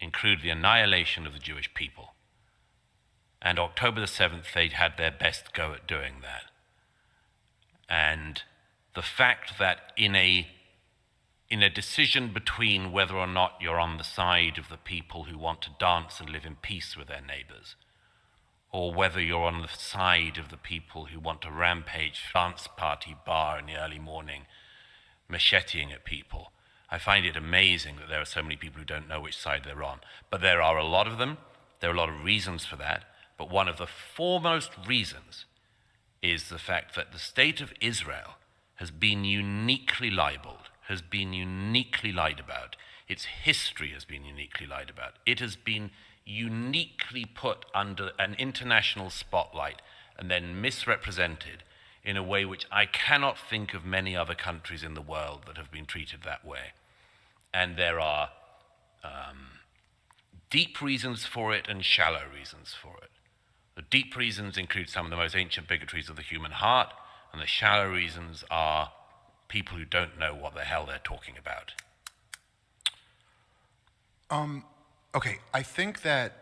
include the annihilation of the Jewish people. And October the 7th, they had their best go at doing that. And the fact that in a decision between whether or not you're on the side of the people who want to dance and live in peace with their neighbors, or whether you're on the side of the people who want to rampage, dance party bar in the early morning, macheteing at people, I find it amazing that there are so many people who don't know which side they're on. But there are a lot of them. There are a lot of reasons for that. But one of the foremost reasons is the fact that the state of Israel has been uniquely libeled, has been uniquely lied about. Its history has been uniquely lied about. It has been uniquely put under an international spotlight and then misrepresented in a way which I cannot think of many other countries in the world that have been treated that way. And there are deep reasons for it and shallow reasons for it. The deep reasons include some of the most ancient bigotries of the human heart, and the shallow reasons are people who don't know what the hell they're talking about. Okay, I think that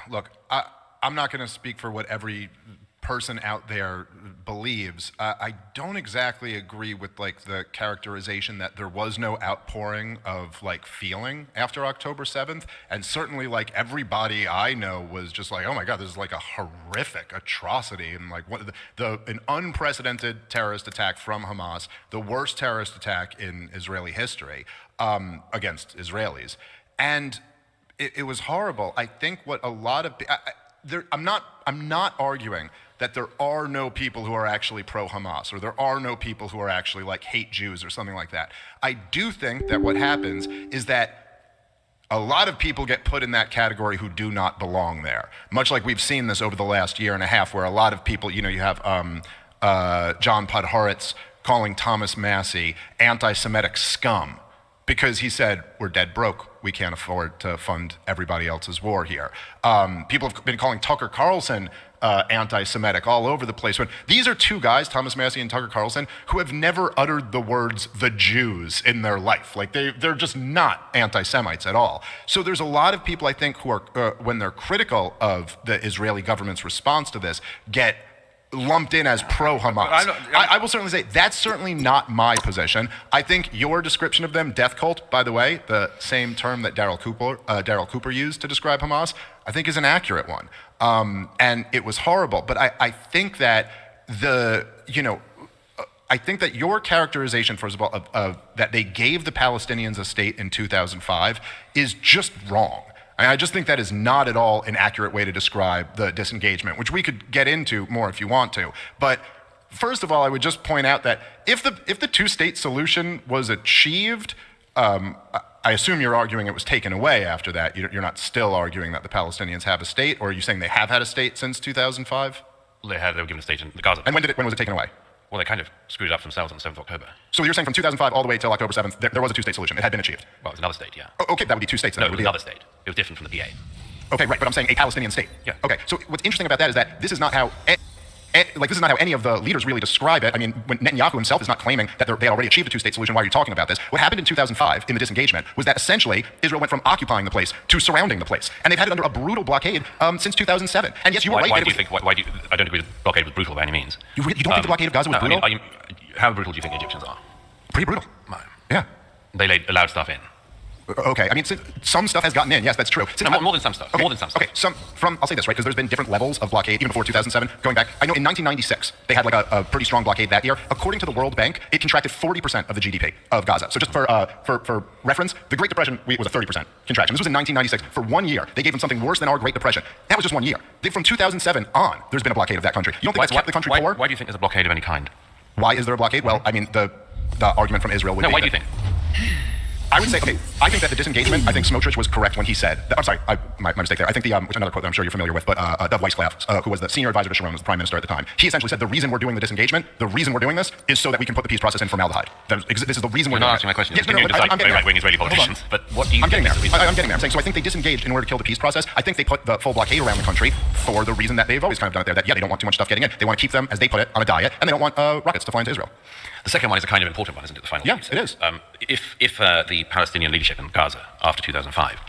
look, I'm not going to speak for what every person out there believes. I don't exactly agree with like the characterization that there was no outpouring of like feeling after October 7th, and certainly like everybody I know was just like, oh my God, this is like a horrific atrocity, and like an unprecedented terrorist attack from Hamas, the worst terrorist attack in Israeli history against Israelis, and it was horrible. I think what a lot of I'm not arguing that there are no people who are actually pro-Hamas, or there are no people who are actually like hate Jews or something like that. I do think that what happens is that a lot of people get put in that category who do not belong there. Much like we've seen this over the last year and a half, where a lot of people, you have John Podhoretz calling Thomas Massie anti-Semitic scum because he said, we're dead broke. We can't afford to fund everybody else's war here. People have been calling Tucker Carlson anti-Semitic all over the place. When these are two guys, Thomas Massie and Tucker Carlson, who have never uttered the words "the Jews" in their life. Like they're just not anti-Semites at all. So there's a lot of people, I think, who are, when they're critical of the Israeli government's response to this, get lumped in as pro-Hamas. I will certainly say that's certainly not my position. I think your description of them, death cult, by the way, the same term that Daryl Cooper used to describe Hamas, I think is an accurate one. And it was horrible. But I think that I think that your characterization, first of all, of that they gave the Palestinians a state in 2005 is just wrong. I just think that is not at all an accurate way to describe the disengagement, which we could get into more if you want to. But first of all, I would just point out that if the two-state solution was achieved, I assume you're arguing it was taken away after that. You're not still arguing that the Palestinians have a state, or are you saying they have had a state since 2005? Well, they were given a state in Gaza. And when was it taken away? Well, they kind of screwed it up themselves on the 7th of October. So you're saying from 2005 all the way till October 7th, there was a two-state solution. It had been achieved. Well, it was another state, yeah. Oh, okay, that would be two states then. No, it was another state. It was different from the PA. Okay, right, but I'm saying a Palestinian state. Yeah. Okay, so what's interesting about that is that this is not how this is not how any of the leaders really describe it. I mean, when Netanyahu himself is not claiming that they had already achieved a two-state solution, why are you talking about this? What happened in 2005 in the disengagement was that essentially Israel went from occupying the place to surrounding the place. And they've had it under a brutal blockade since 2007. And yes, you were right. Why do you think, I don't agree the blockade was brutal by any means. You don't think the blockade of Gaza was brutal? How brutal do you think the Egyptians are? Pretty brutal. No. Yeah. They allowed stuff in. Okay, I mean, some stuff has gotten in. Yes, that's true. No, more than some stuff. Okay. More than some stuff. Okay, I'll say this, right, because there's been different levels of blockade even before 2007. Going back, I know in 1996 they had like a pretty strong blockade that year. According to the World Bank, it contracted 40% of the GDP of Gaza. So just for reference, the Great Depression was a 30% contraction. This was in 1996. For 1 year, they gave them something worse than our Great Depression. That was just 1 year. From 2007 on, there's been a blockade of that country. You don't think that's kept the country poor? Why do you think there's a blockade of any kind? Why is there a blockade? Well, I mean, the argument from Israel would be... No, why do you think? I would say, okay, I think that the disengagement, I think Smotrich was correct when he said, I'm sorry, my mistake there. I think which another quote that I'm sure you're familiar with, but Dov Weissklaff, who was the senior advisor to Sharon, was the prime minister at the time, he essentially said the reason we're doing the disengagement, the reason we're doing this is so that we can put the peace process in formaldehyde. This is the reason we're doing it. You're not answering my question. Yes, I'm getting right-wing Israeli politicians. But what do you I'm getting think there. I'm getting there. I'm saying, so I think they disengaged in order to kill the peace process. I think they put the full blockade around the country for the reason that they've always kind of done it there, that, yeah, they don't want too much stuff getting in. They want to keep them, as they put it, on a diet, and they don't want rockets to fly into Israel. The second one is a kind of important one, isn't it? The final Yeah, piece. it is. If the Palestinian leadership in Gaza after 2005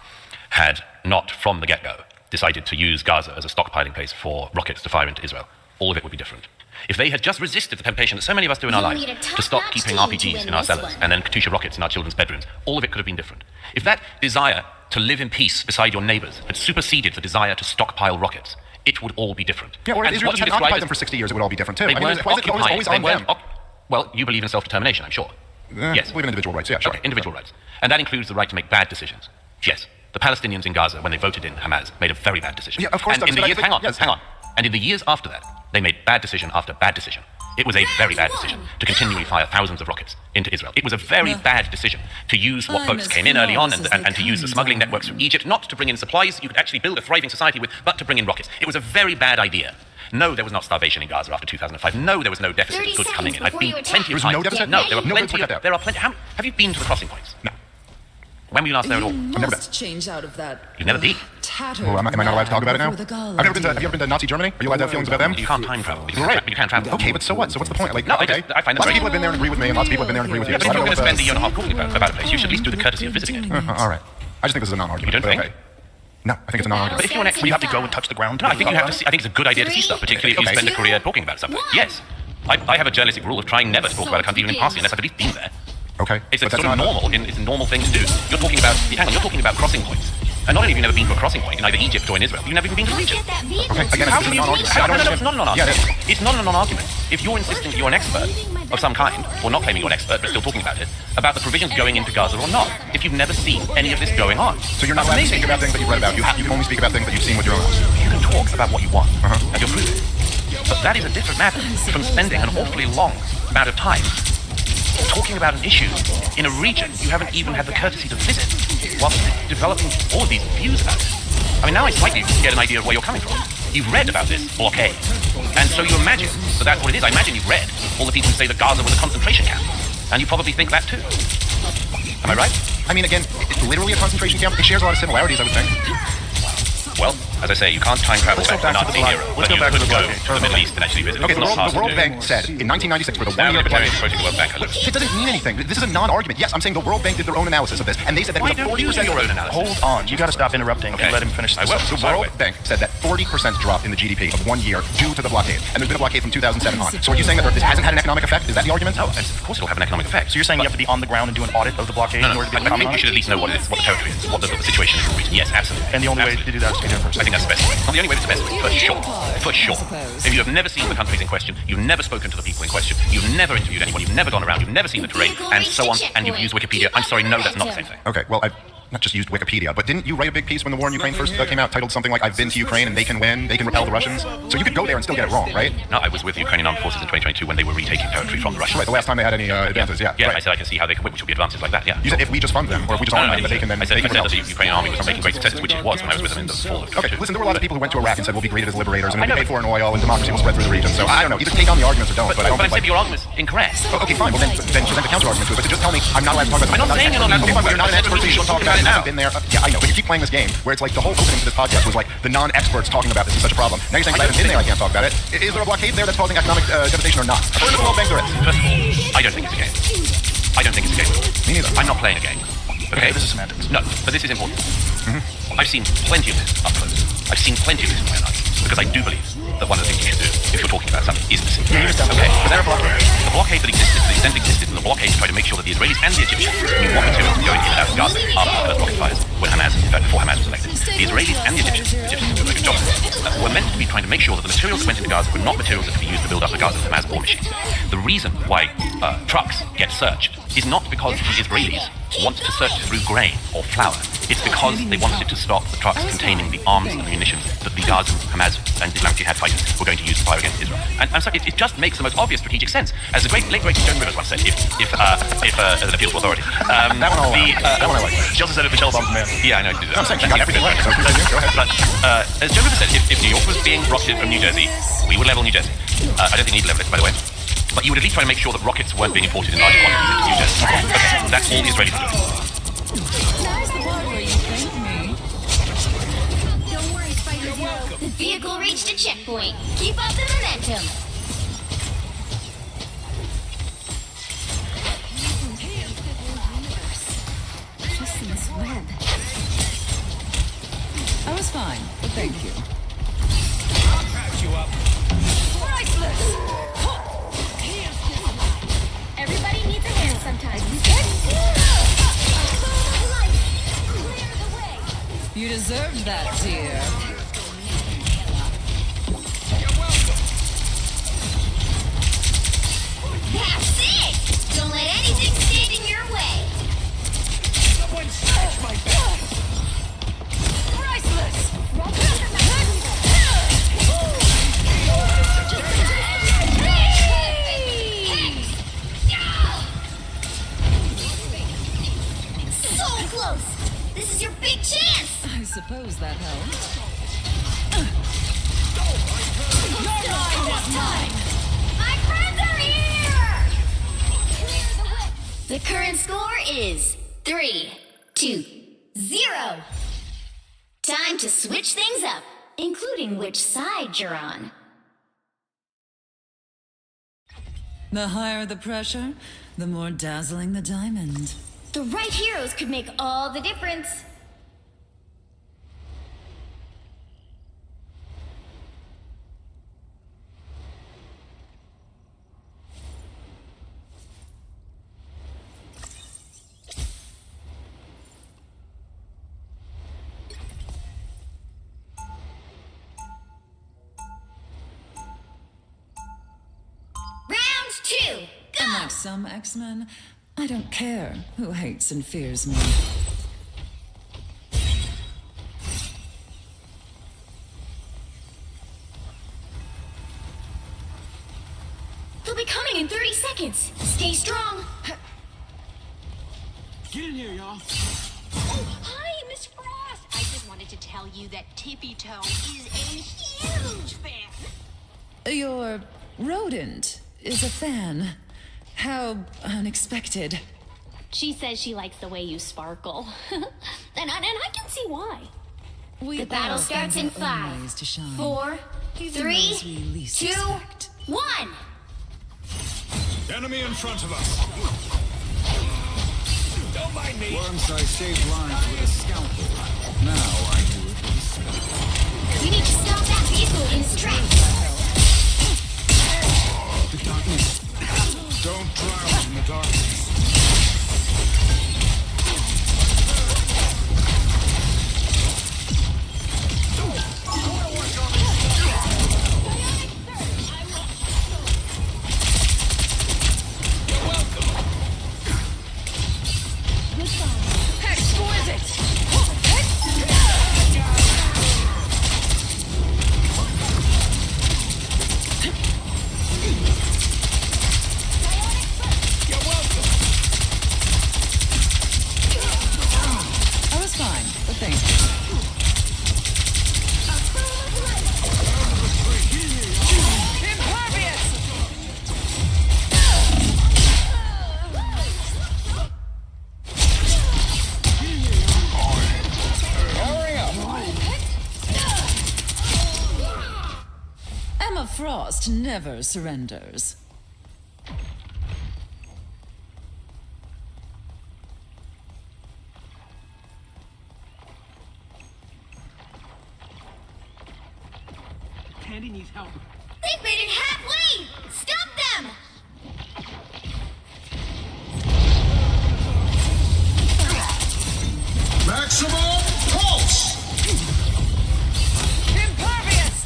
had not, from the get-go, decided to use Gaza as a stockpiling place for rockets to fire into Israel, all of it would be different. If they had just resisted the temptation that so many of us do in our lives to stop keeping RPGs in our cellars and then Katyusha rockets in our children's bedrooms, all of it could have been different. If that desire to live in peace beside your neighbors had superseded the desire to stockpile rockets, it would all be different. Yeah, or if And Israel what just you had occupied described- them for 60 years, it would all be different too. They I mean, weren't why is it occupied. always They on weren't them? well, you believe in self-determination, I'm sure. Yes. I believe in individual rights, yeah, sure. Okay, individual rights. And that includes the right to make bad decisions. Yes. The Palestinians in Gaza, when they voted in Hamas, made a very bad decision. Yeah, of course. And in the years, hang on. And in the years after that, they made bad decision after bad decision. It was a very bad decision to continually fire thousands of rockets into Israel. It was a very bad decision to use what boats came in early on and to use the smuggling networks from Egypt, not to bring in supplies you could actually build a thriving society with, but to bring in rockets. It was a very bad idea. No, there was not starvation in Gaza after 2005. No, there was no deficit of goods coming in. I've been plenty of times. no deficit? No, there were No goods plenty were of... kept out. There are plenty... Have you been to the crossing points? No. When were you last there at all? You I've never must change out of that. You've never been? Tattered Well, am I not allowed to talk about it now? before the gala I've never been to, dinner. have you ever been to Nazi Germany? Are you allowed to have feelings about them? You can't time travel. You Right. can't travel. Okay, but so what? So what's the point? Like, No, okay. I find that lots of very- people have been there and agree with me, and lots of people have been there and agree with you. Yeah, but So if I you're don't going to know spend a year and a half talking about a place, you should at least do the courtesy of visiting it. all right. I just think this is a non-argument. You don't but think? Okay. No, I think it's a non-argument. But if you're an expert, You have to go and touch the ground. No, I think you have to see, I think it's a good idea to see stuff, particularly if you Okay. spend a career talking about something. Yes. I have a journalistic rule of trying never to talk about a country even in passing unless I've at least been there. Okay, It's a but that's sort of not normal, it's a normal thing to do. You're talking about, hang on, you're talking about crossing points. And not only have you never been to a crossing point in either Egypt or in Israel, you've never even been to the region. Okay, again, How it's can a you non-argument. talk? I don't No, it's not a non-argument. Yeah, it is. It's not a non-argument. If you're insisting that you're an expert of some kind, or not claiming you're an expert but still talking about it, about the provisions going into Gaza or not, if you've never seen any of this going on. So you're not allowed to speak about things that you've read about. You can only speak about things that you've seen with your own eyes. You can talk about what you want, and you'll prove it. But that is a different matter from spending an awfully long amount of time talking about an issue in a region you haven't even had the courtesy to visit whilst developing all of these views about it. I mean, now I slightly get an idea of where you're coming from. You've read about this blockade, and so you imagine that that's what it is. I imagine you've read all the people who say that Gaza was a concentration camp, and you probably think that too. Am I right? I mean, again, it's literally a concentration camp. It shares a lot of similarities, I would think. Well, as I say, you can't time travel Let's go back to the back to Nazi the era, blockade. but you could go to the Middle East and actually visit. Okay, It's not hard the to World do. Bank said in 1996 for the Now one-year libertarians blockade. quoting the World Bank. I love it. It doesn't mean anything. This is a non-argument. Yes, I'm saying the World Bank did their own analysis of this, and they said that Why it was a don't you 40% do your own analysis? Hold on. You got to stop interrupting Okay. and let him finish I this. will. The World Bank said that 40% drop in the GDP of 1 year due to the blockade, and there's been a blockade from 2007 on. So are you saying that this hasn't had an economic effect? Is that the argument? No, of course it'll have an economic effect. So you're saying you have to be on the ground and do an audit of the blockade No, in no, order to I be able to think comment you should at least know what it is, what the territory is, what the situation is in the region. Yes, absolutely. And the only way Absolutely. to do that is to be there in person. I think that's the best way. Not the only way, but it's the best way. For sure. For sure. If you have never seen the countries in question, you've never spoken to the people in question, you've never interviewed anyone, you've never gone around, you've never seen the terrain, and so on, and you've used Wikipedia, I'm sorry, no, that's not the same thing. Okay, well, I've not just used Wikipedia, but didn't you write a big piece when the war in Ukraine first came out titled something like, I've been to Ukraine and they can win, they can repel the Russians? So you could go there and still get it wrong, right? No, I was with the Ukrainian armed forces in 2022 when they were retaking territory from the Russians. Right, the last time they had any advances, yeah. Yeah, right. I said I can see how they can win, which will be advances like that, yeah. You said if we just fund them, or if we just arm them, that they can then I said repel. that the Ukrainian army was making great successes, which it was when I was with them in the fall of Okay, listen, there were a lot of people who went to Iraq and said we'll be greeted as liberators and I we'll know, be paid for in oil and democracy will spread through the region. So I don't know, either take on the arguments or don't, but I don't But I'm think saying your argument's incorrect. Okay, fine. Well, then present a counter argument to it. But to just tell me I'm not allowed to talk about. I'm not saying you're not allowed to Okay, talk fine, about you're not an it. expert, so you should talk about it. You haven't been there. Yeah, I know. But you keep playing this game where it's like the whole opening to this podcast was like the non-experts talking about this is such a problem. Now you're saying 'cause I haven't been there, I can't talk about it. Is there a blockade there that's causing economic devastation or not? According to the World Bank, there is. First of all, I don't think it's a game. I don't think it's a game. Me neither. I'm not playing a game. Okay? This is semantics. No, but this is important. I've seen plenty of this up close. I've seen plenty of this in my life. Because I do believe that one of the things you should do, if you're talking about something, is listen. Okay, but there are blockades. The blockade that existed, to the extent it existed, and the blockade to try to make sure that the Israelis and the Egyptians knew what materials were going in and out of Gaza after the first rocket fires, when Hamas, in fact, before Hamas was elected. The Israelis and the Egyptians did a very good job, were meant to be trying to make sure that the materials that went into Gaza were not materials that could be used to build up the Gaza Hamas war machine. The reason why trucks get searched is not because the Israelis want to search through grain or flour. It's because they wanted to stop the trucks containing the arms and munitions that the Gazan, Hamas, and Islamic Jihad fighters were going to use to fire against Israel. And I'm sorry, it just makes the most obvious strategic sense. As the late great Joan Rivers once said, if an appeal to authority. That one I like. She also said if Michelle Obama man. Yeah, I know. I'm saying she got everything right. So continue. Go ahead. But as Joan Rivers said, if New York was being rocketed from New Jersey, we would level New Jersey. I don't think you need to level it, by the way. But you would at least try to make sure that rockets weren't being imported in large quantities into New Jersey. Okay, that's all the Israelis were doing. That's the part where you thank me. Don't worry, Spider Zero. The vehicle reached a checkpoint. Keep up the momentum. I was fine, but thank you. I'll patch you up. Priceless! Everybody needs a hand sometimes. Clear the way. You deserved that, dear. You're welcome. That's it! Don't let anything stand in your way. Someone snatch my back. Priceless! So close! This is your big chance! I suppose that helped. My friends are here! The current score is 3-2-0. Time to switch things up, including which side you're on. The higher the pressure, the more dazzling the diamond. The right heroes could make all the difference. Round 2, go! Unlike some X-Men, I don't care who hates and fears me. They'll be coming in 30 seconds. Stay strong. Get in here, y'all. Oh, hi, Miss Frost. I just wanted to tell you that Tippy Toe is a huge fan. Your rodent is a fan. How unexpected. She says she likes the way you sparkle. and I can see why. We The battle all starts find in our own 5, ways to shine. 4, Even 3, those we least 2, expect. 1. Enemy in front of us. Don't mind me. Once I saved lives with a scalpel. Now I do it with a scalpel. You need to stop that vehicle in its tracks. The darkness. Don't drown in the darkness. I was fine, but thank you. Emma Frost never surrenders. Candy needs help. They've made it halfway! Stop them! Maximum pulse! Impervious!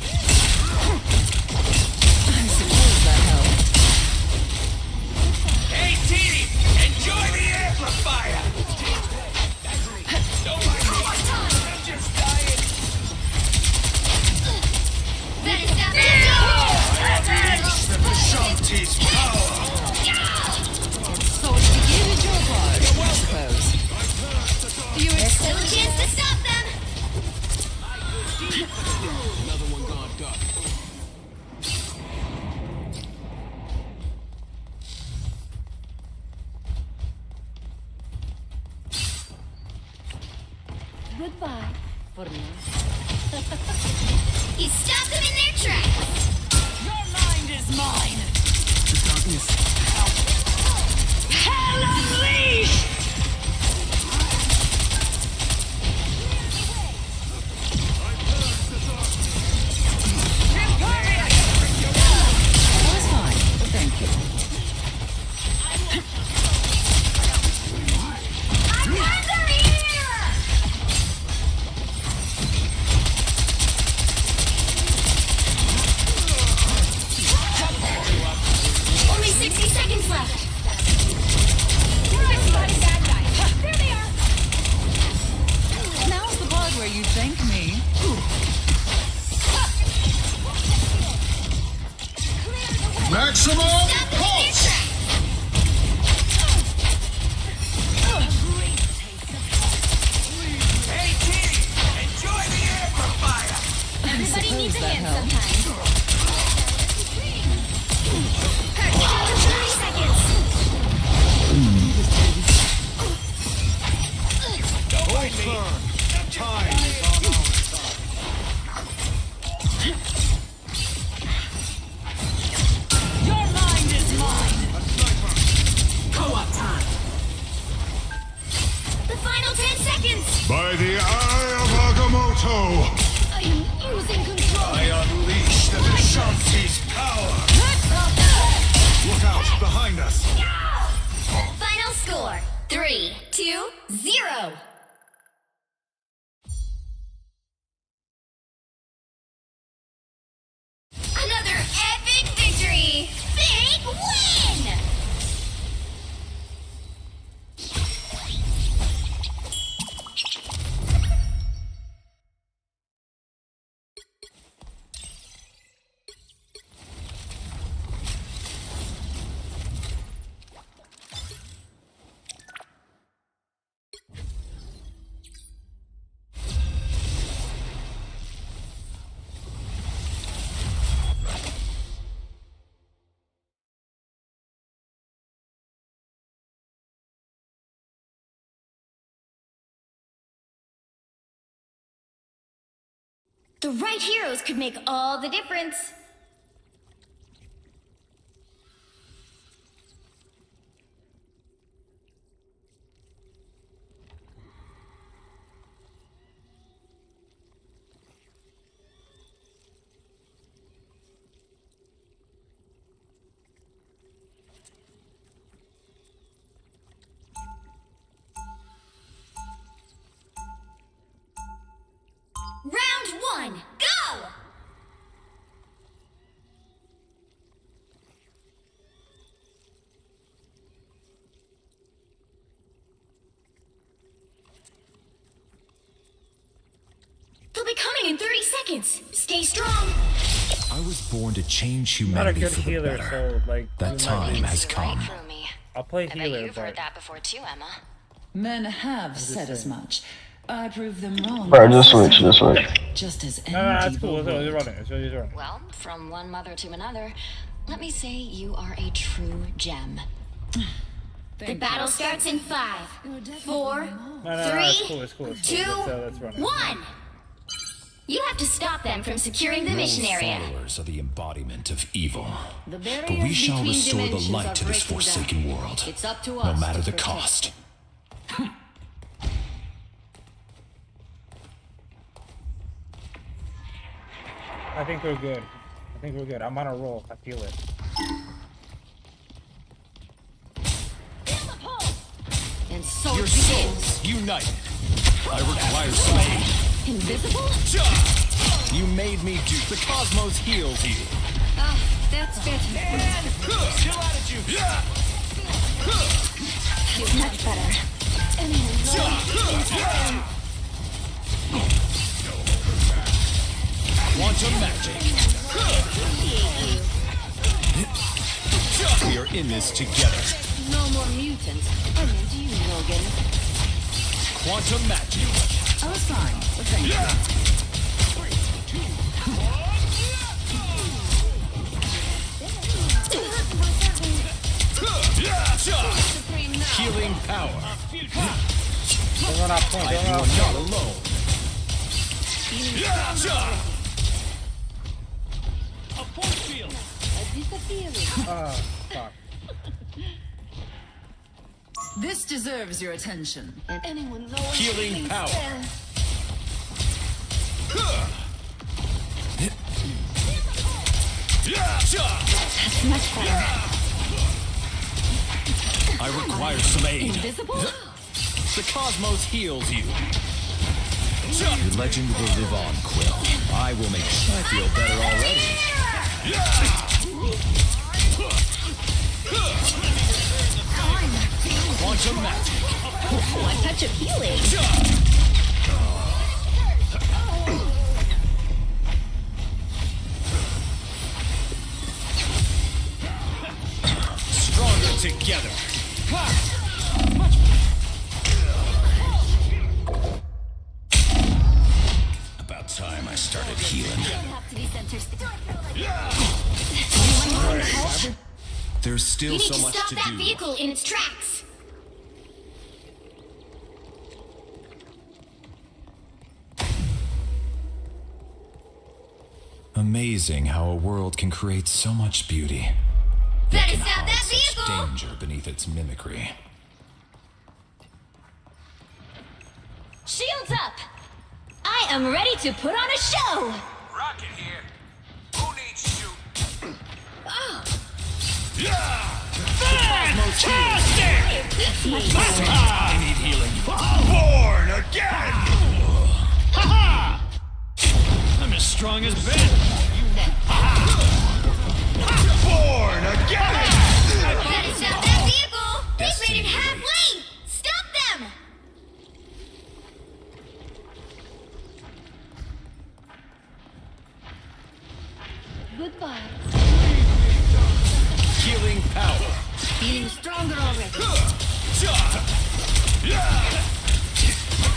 I suppose that helped. Hey, Teeny! Enjoy the amplifier! Don't mind me. I'm just dying. Better stop that! The Shanty's power! So it's the you did your part, I suppose. You There's still a chance to stop them! Another one gone duck. Goodbye. He stopped them in their tracks! Your mind is mine! The darkness. Hell unleashed! can help. sometimes. 30 seconds. Your mind is mine. Co-op time. The final 10 seconds. By the eye of Agamotto, I'm losing control. unleash the Vishanti's power. Look out, behind us. Final score 3, 2, 0. Another epic victory! Big win! The right heroes could make all the difference. Round 1, go! They'll be coming in 30 seconds. Stay strong. I was born to change I'm not a humanity good for the healer, better. so like That time has come. I'll play I bet healer, you've heard but that before too, Emma. Men have said as much. I prove them wrong. Bro, just switch. Just as any no, it's evil cool. would. It's running. It's running. Well, from one mother to another, let me say you are a true gem. The battle starts in 5, 4, No, 3, it's cool. It's cool. 2, Let's run it. 1. You have to stop them from securing the mission area. Followers are the embodiment of evil. The But barriers we shall between restore the dimensions light are to this breaking forsaken down. world. It's up to No us matter to the protect. cost. I think we're good. I'm on a roll. I feel it. And so Your it begins. souls united. I require some aid. Invisible? You made me do. The cosmos heals you. Ah, that's better. It's much better. Quantum magic. We are in this together. No more mutants. I meant you, Logan. Quantum magic. I was fine, but thank you. Healing power. Don't run off point. You Don't run are off not point. alone. Oh, fuck. This deserves your attention. And anyone know Healing power. That's much better. I require some aid. Invisible? The cosmos heals you. Your legend will live on, Quill. I will make sure I feel better already. Quantum magic. One touch of healing. Stronger together. About time I started healing. Have to be center There's still You need so to much stop to that do. vehicle in its tracks. Amazing how a world can create so much beauty. Better Yet can stop that hide such vehicle. danger beneath its mimicry. Shields up. I am ready to put on a show. Rocket here. Who needs shoot? I need healing. Born again! I'm as strong as Ben. Born again! Better stop that vehicle. They've made it halfway. Stop them. Goodbye. Healing power. Feeling stronger already.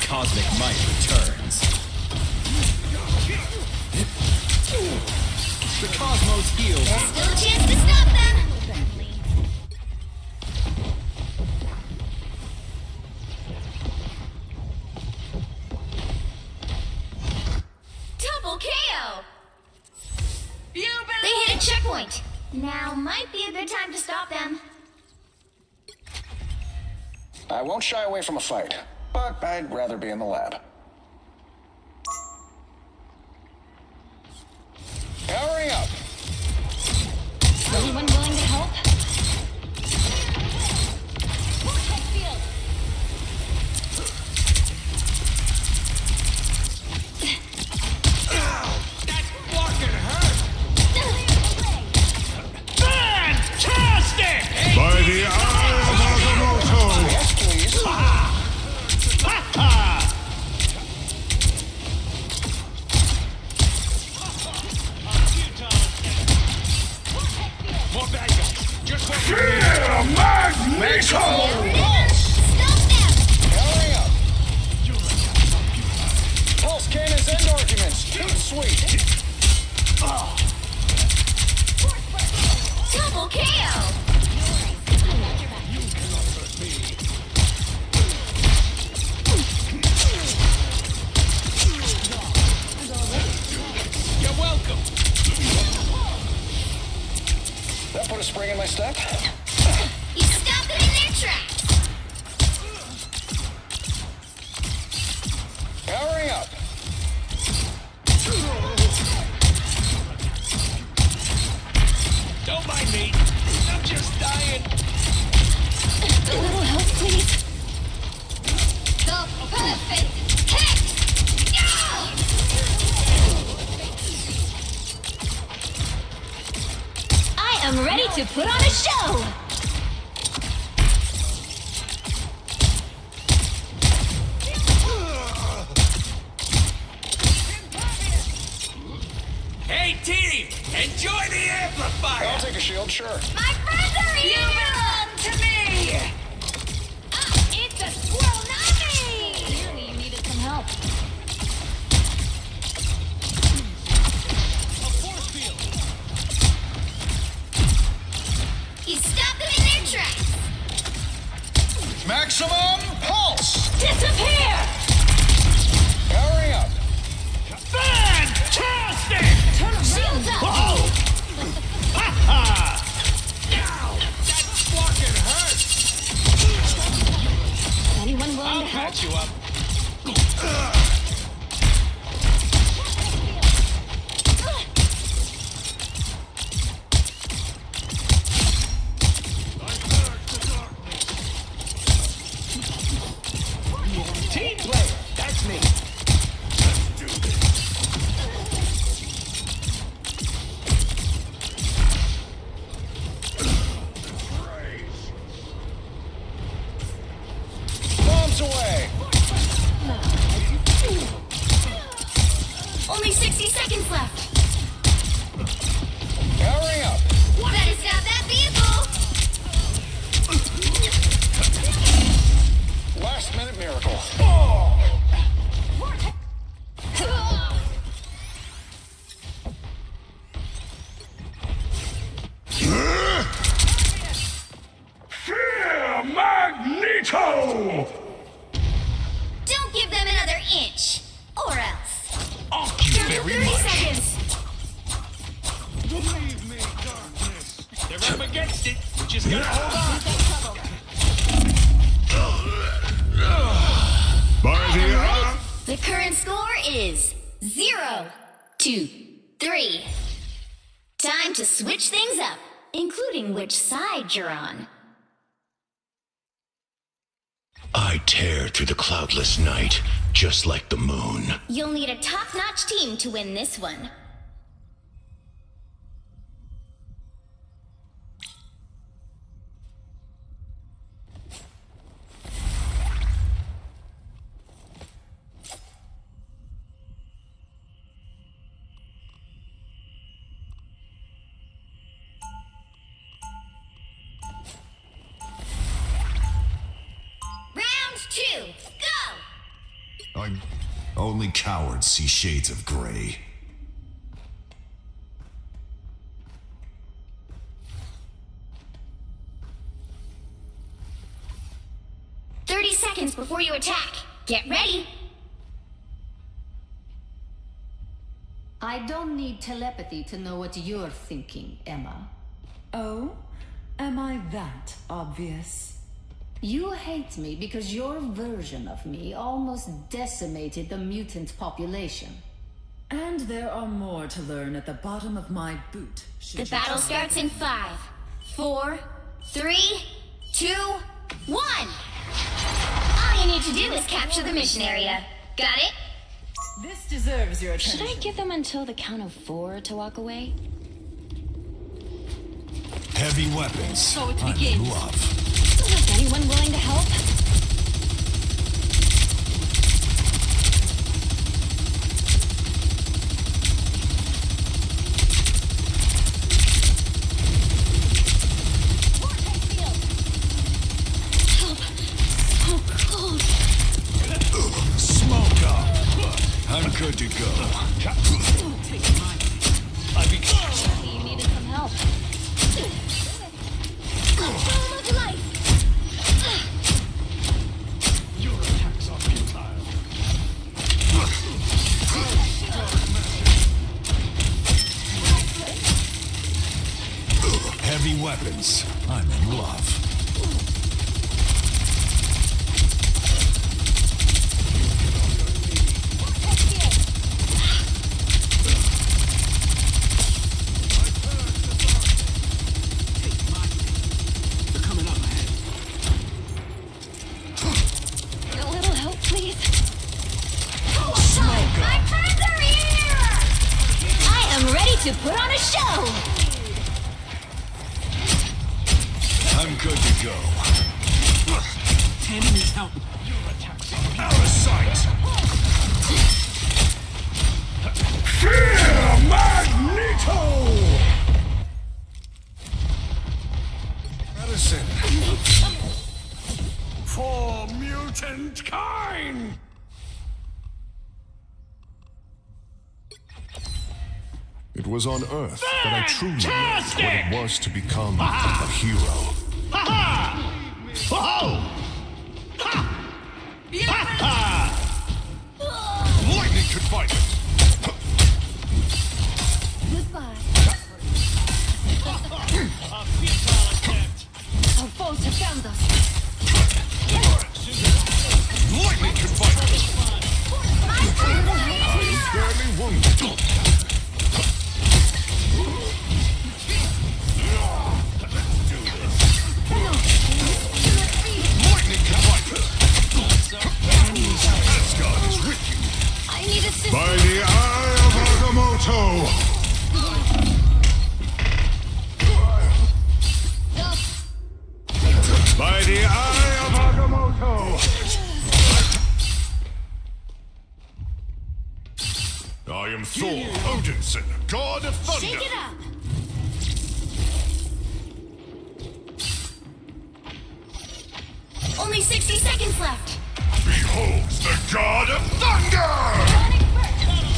Cosmic might returns. The cosmos heals. Still a chance to stop them. Double KO. They hit a checkpoint. Now might be a good time to stop them. I won't shy away from a fight, but I'd rather be in the lab. Powering up. Anyone willing to help? That's fucking hurt. Fantastic! By the eye of Agamotto! Yes, please. More bad guys. Just what we need. Fear Magneto! Stop them! Powering up. Pulse cannons and arguments. Too sweet. Double KO! You're welcome. That put a spring in my step. You stop them in their tracks! Powering up. Don't mind me. I'm just dying. A little help, please. The perfect hit! I am ready to put on a show! Hey, team! Enjoy the amplifier! I'll take a shield, sure. My friends are here! You belong to me! It's a squirrel, not me! Clearly you needed some help. You stopped them in their tracks! Maximum pulse! Disappear! Powering up. Fantastic! Shields up! That fucking hurt! Anyone willing I'll to help? patch you up. Team player, that's me. Bombs away. Only 60 seconds left. Powering up. Better stop that vehicle! Last minute miracle. The current score is 0-3. Time to switch things up, including which side you're on. I tear through the cloudless night, just like the moon. You'll need a top-notch team to win this one. Round 2, go! Only cowards see shades of gray. Seconds before you attack. Get ready. I don't need telepathy to know what you're thinking, Emma. Oh? Am I that obvious? You hate me because your version of me almost decimated the mutant population. And there are more to learn at the bottom of my boot. The battle starts in 5, 4, 3, 2, 1. All you need to do is capture the mission area. Got it? This deserves your attention. Should I give them until the count of 4 to walk away? Heavy weapons. So it I'm begins. in love. Is anyone willing to help? Smoke up. I'm good to go. You needed some help. Boom of life! Your attacks are futile. Heavy weapons. I'm in love. A little help, please. Smoke My up. friends are here! I am ready to put on a show! I'm good to go. Tanning needs help. Your attacks are Out of sight. Fear Magneto! Medicine. For mutant kind! It was on Earth that I truly learned what Fantastic! it was to become a hero. Ha ha! Whoa! Ha! Ha ha! Lightning could fight it. Goodbye. A futile attempt. Our foes have found us. Lightning could fight it. My friends are I'm here! barely wounded. Lightning can fight it. Asgard is with you. I need assistance. By the eye of Agamotto. By the eye of Agamotto. I am Thor Odinson, god of thunder. Shake it up! Only 60 seconds left. Behold the god of thunder!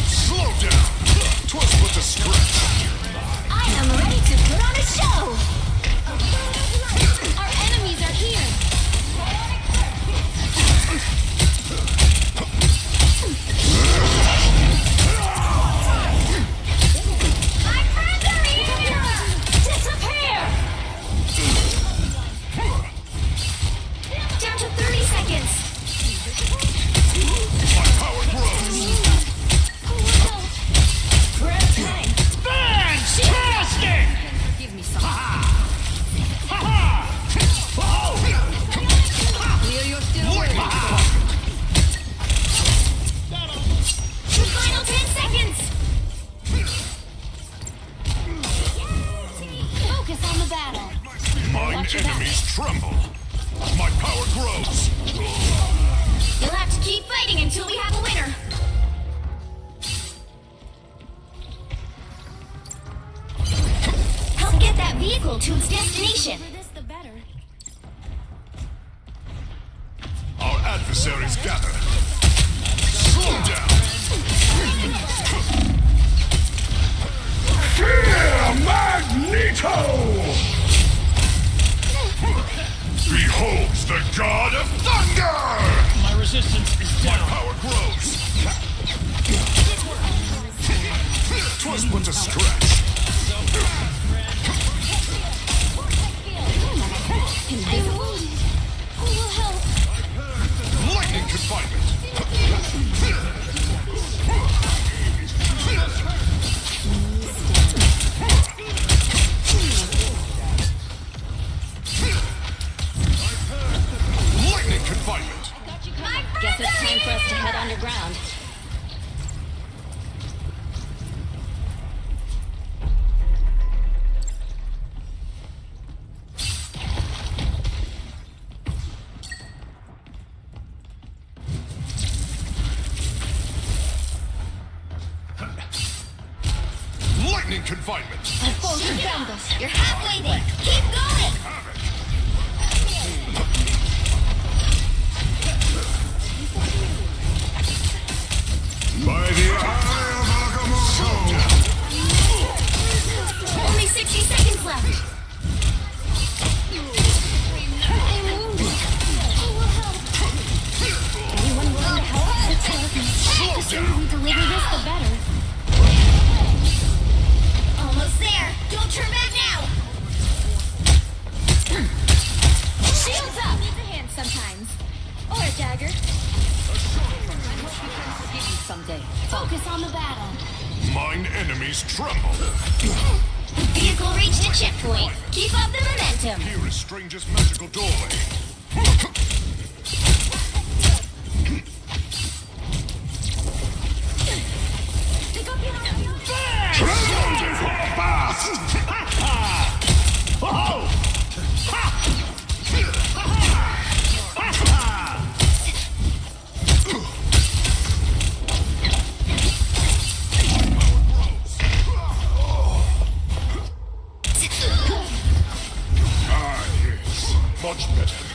Slow down. 'Twas but a stretch. I am ready to put on a show! Our enemies are here! My friends are here! Disappear! vehicle to its destination. Our adversaries gather. Slow down. Fear Magneto! Beholds the god of thunder! My resistance is down. My power grows. 'Twas but a scratch. Lightning confinement. Lightning confinement. Guess it's time for us to head underground. Lightning confinement. You're halfway there. Keep going. By the eye of Agamotto. Only 60 seconds left. Anyone willing to help? The sooner we deliver this, the better. Almost there. Don't turn back now. Shields up. Needs a hand sometimes. Or a dagger. Someday. Focus on the battle. Mine enemies tremble. Vehicle reached a checkpoint. Keep up the momentum. Here is Stranger's magical doorway. Pick up your Much better.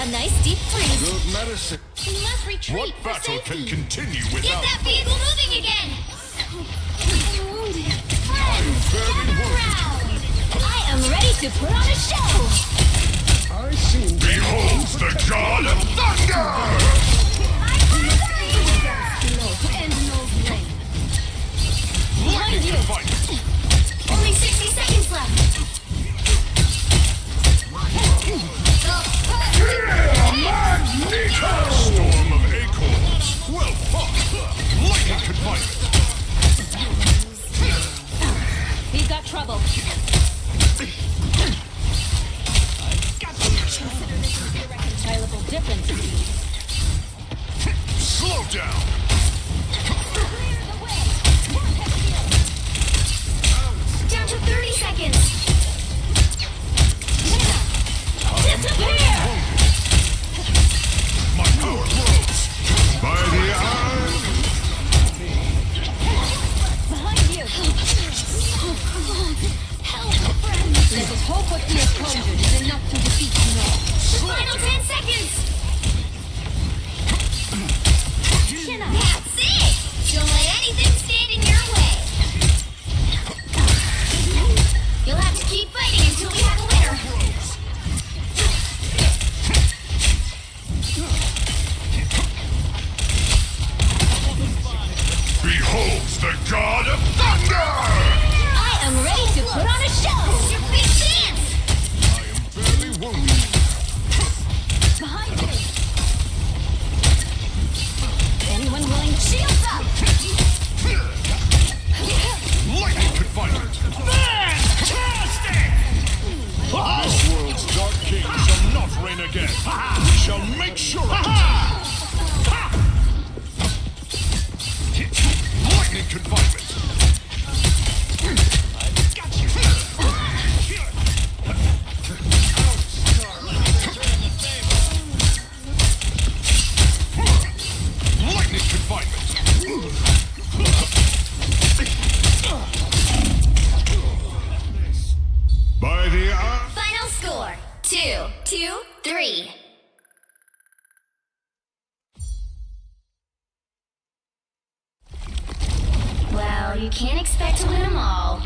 A nice deep freeze. Good medicine. We must retreat What for battle safety. can continue Get without that vehicle moving again. I'm wounded. I'm very Gather wounded. around. I am ready to put on a show. I see. Beholds the god of thunder! Behind you. Only 60 seconds left. Magneto! Storm of acorns. Well fought. Lightning confinement. We've got trouble. Irreconcilable differences. Slow down. Down to 30 seconds. Disappear! My power grows. By the eye. Behind you. Help, friend. Let us hope what we have conjured is enough to defeat you all. The final 10 seconds. Chin up. 2, 3. Well, you can't expect to win them all.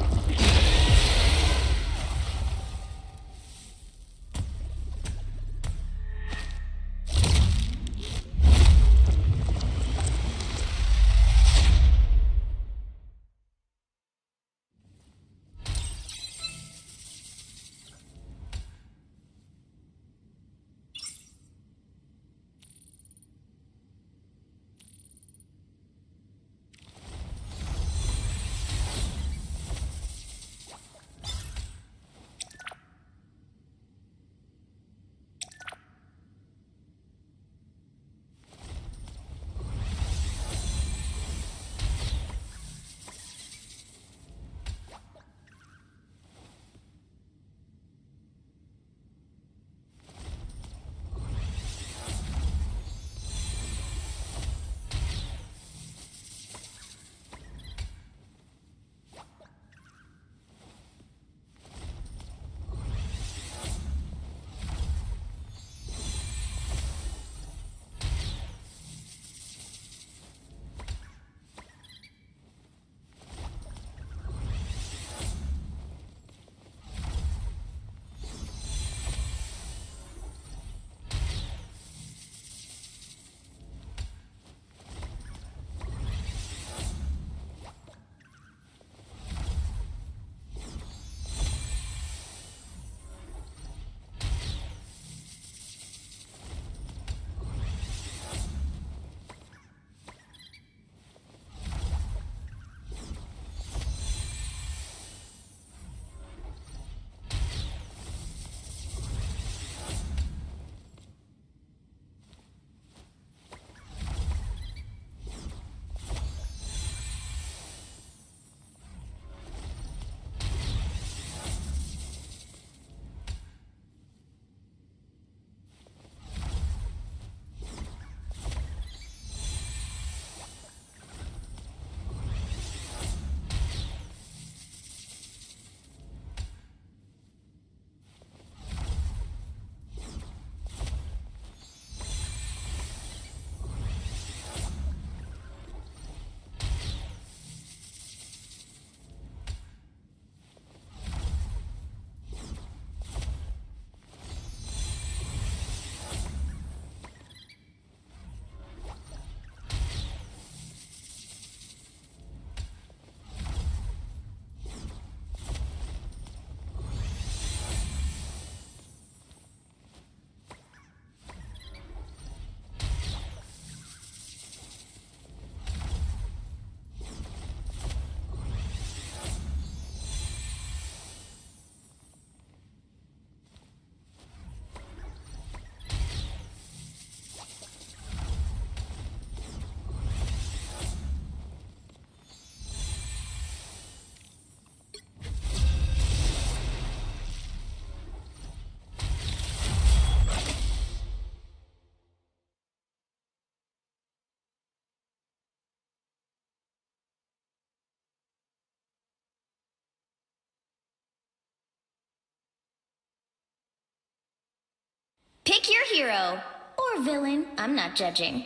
Pick your hero. Or villain. I'm not judging.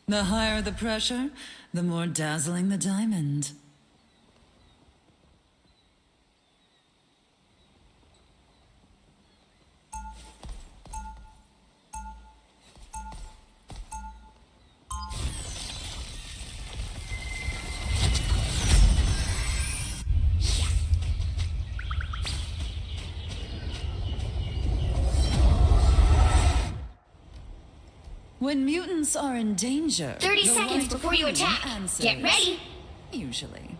The higher the pressure, the more dazzling the diamond. When mutants are in danger, 30 the seconds light before you queen attack. answers. Get ready. Usually.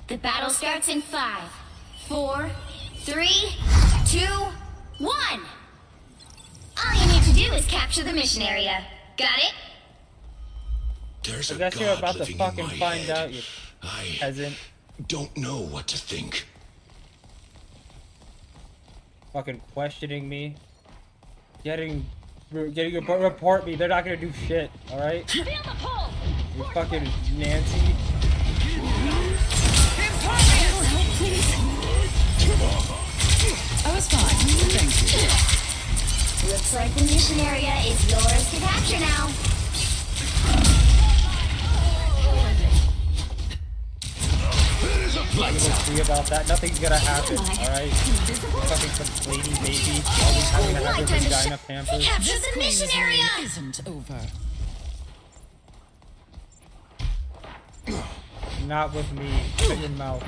The battle starts in 5, 4, 3, 2, 1. do is capture the mission area. Got it? There's I a guess god you're about to living fucking in my find head. out, you I peasant. don't know what to think. Fucking questioning me. Getting report me. They're not gonna do shit, alright? Feel the pull. You fucking Nancy. I was fine. Thank you. Looks like the mission area is yours to capture now. I'm gonna see about that. Nothing's gonna happen, alright? Fucking complaining baby. Always having to have your vagina pampered. Capture the mission area. Isn't over. Not with me. Shut your mouth.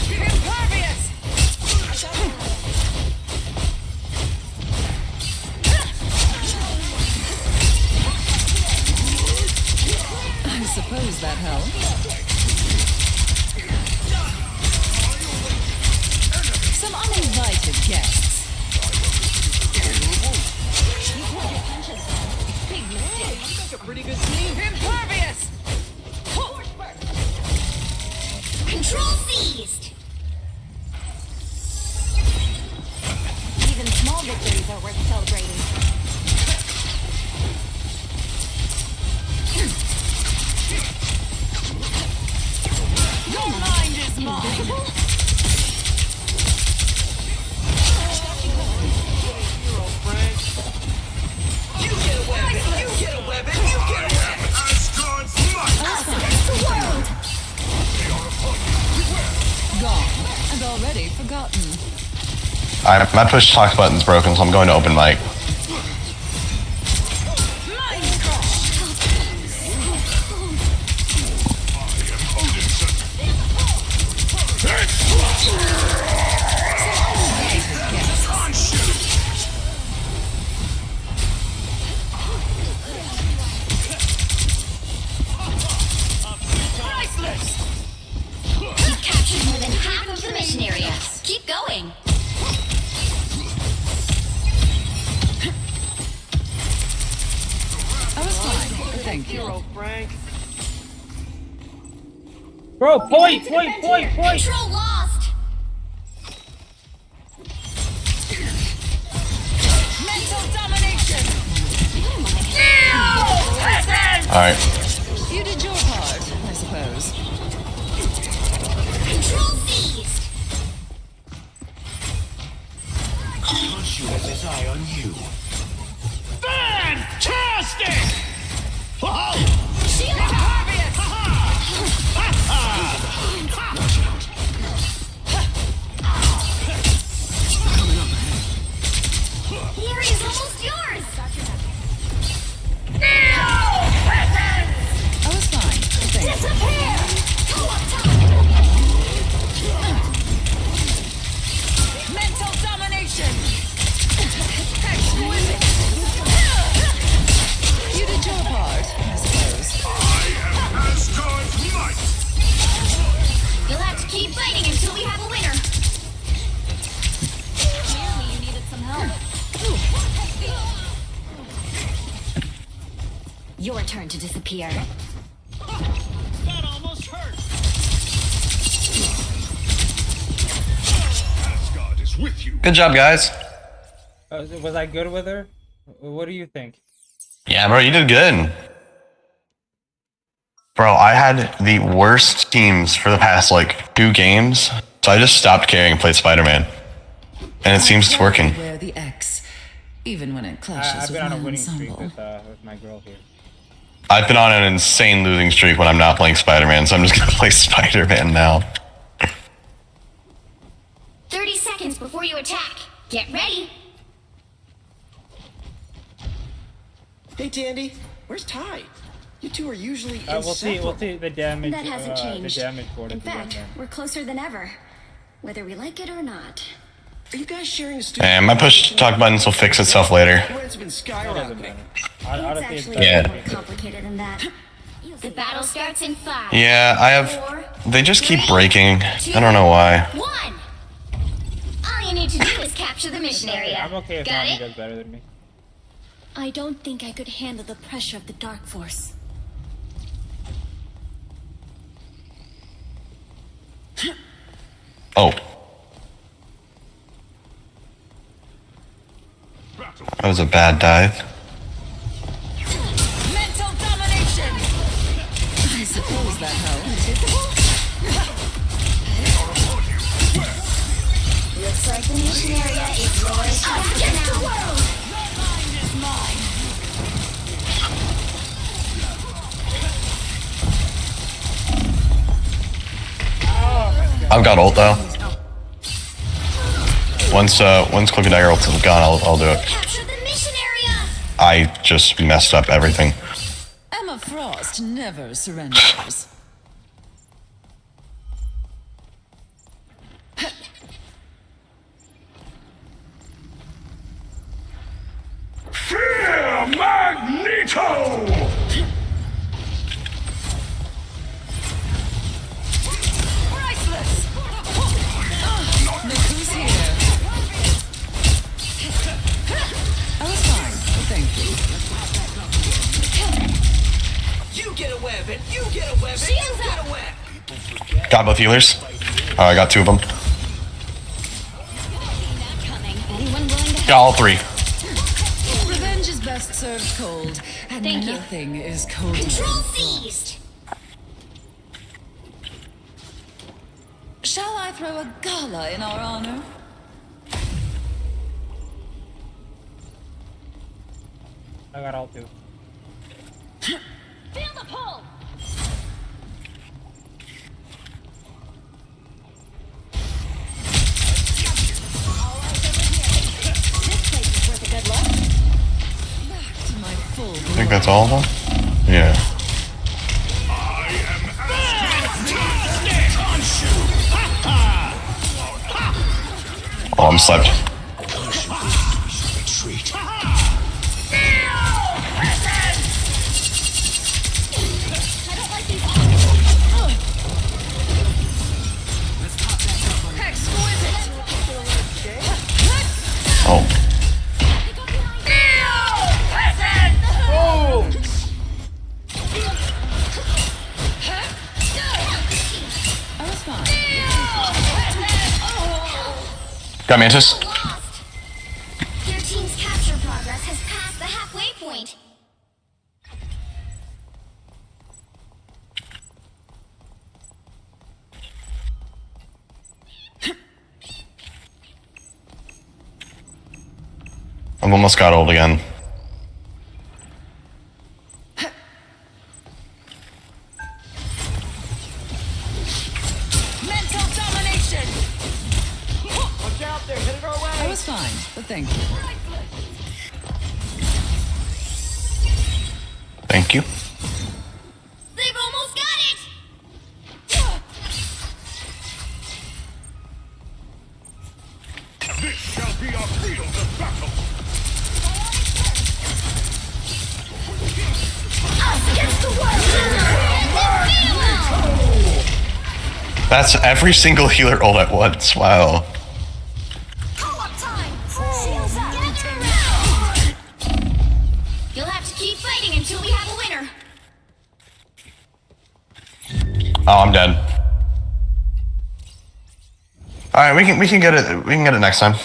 Impervious. I suppose that helps. Some uninvited guests. Impervious. Control seized. Even small victories are worth celebrating. Your mind is mine. You get a weapon. You get a weapon. You get a weapon. Asgard's might! That's the world. Gone. And already forgotten. Alright, my push talk button's broken, so I'm going to open mic. You've captured more than half of the mission area. Keep going. I was fine. Thank you. Bro, point! Control lost. Mental domination. Alright. You did your part, I suppose. Control seized. Punch you with his eye on you. Fantastic! Shield impervious. The area's almost yours. I was fine. Thank you. Disappear. Go up top. Mental domination. Exquisite. You did your part, I suppose. I am Asgard's might! You'll have to keep fighting until we have a winner. Clearly, you needed some help. Your turn to disappear. That almost hurt. Asgard is with you. Good job, guys. Was I good with her? What do you think? Yeah, bro, you did good. Bro, I had the worst teams for the past, like, 2 games, so I just stopped caring and played Spider-Man. And it seems it's working. Wear the X, even when it clashes I've with been on my a winning streak ensemble. with my girl here. I've been on an insane losing streak when I'm not playing Spider-Man, so I'm just gonna play Spider-Man now. 30 seconds before you attack. Get ready. Hey, Tandy, where's Ty? You two are usually We'll see the damage. That hasn't changed. The damage board In at the end fact, there. we're closer than ever, whether we like it or not. Are you guys sharing a studio? And my push talk buttons will fix itself later. Rent's been That doesn't skyrocketing. matter. It's Honestly, actually Yeah. more complicated than that. The battle starts in 5. Yeah, I have... They just keep breaking. I don't know why. 1. All you need to do is capture capture the mission area. I'm okay if Got Nami it? does better than me. I don't think I could handle the pressure of the Dark Force. Oh. That was a bad dive. Mental domination! I suppose that helps. Looks like the mission area is yours Against the now. world! Your mind is mine! I've got ult though. Once Cloak and Dagger ult is gone, I'll do it. Capture the mission area! I just messed up everything. Emma Frost never surrenders. Fear Magneto! Priceless! Look who's here. I was fine, thank you. You get a web, and you get a web, and you get a web. Got both healers. I got 2 of them. Anyone willing to Got all 3. Revenge is best served cold, and Thank you. nothing is colder. Control seized! Shall I throw a gala in our honor? I got all 2. Feel the pull! Back to my full I think that's all of them. Yeah. Oh, I'm slept. Retreat. Oh. I was fine. Got Mantis. Your team's capture progress has passed the halfway point. I've almost got ult again. Mental domination! Watch out, they're headed our way! I was fine, but thank you. Thank you. They've almost got it! This shall be our field of battle. Us against the world! That's every single healer ult at once. Wow. Pull-up time! Shields up! You'll have to keep fighting until we have a winner. Oh, I'm dead. All right, we can get it. We can get it next time.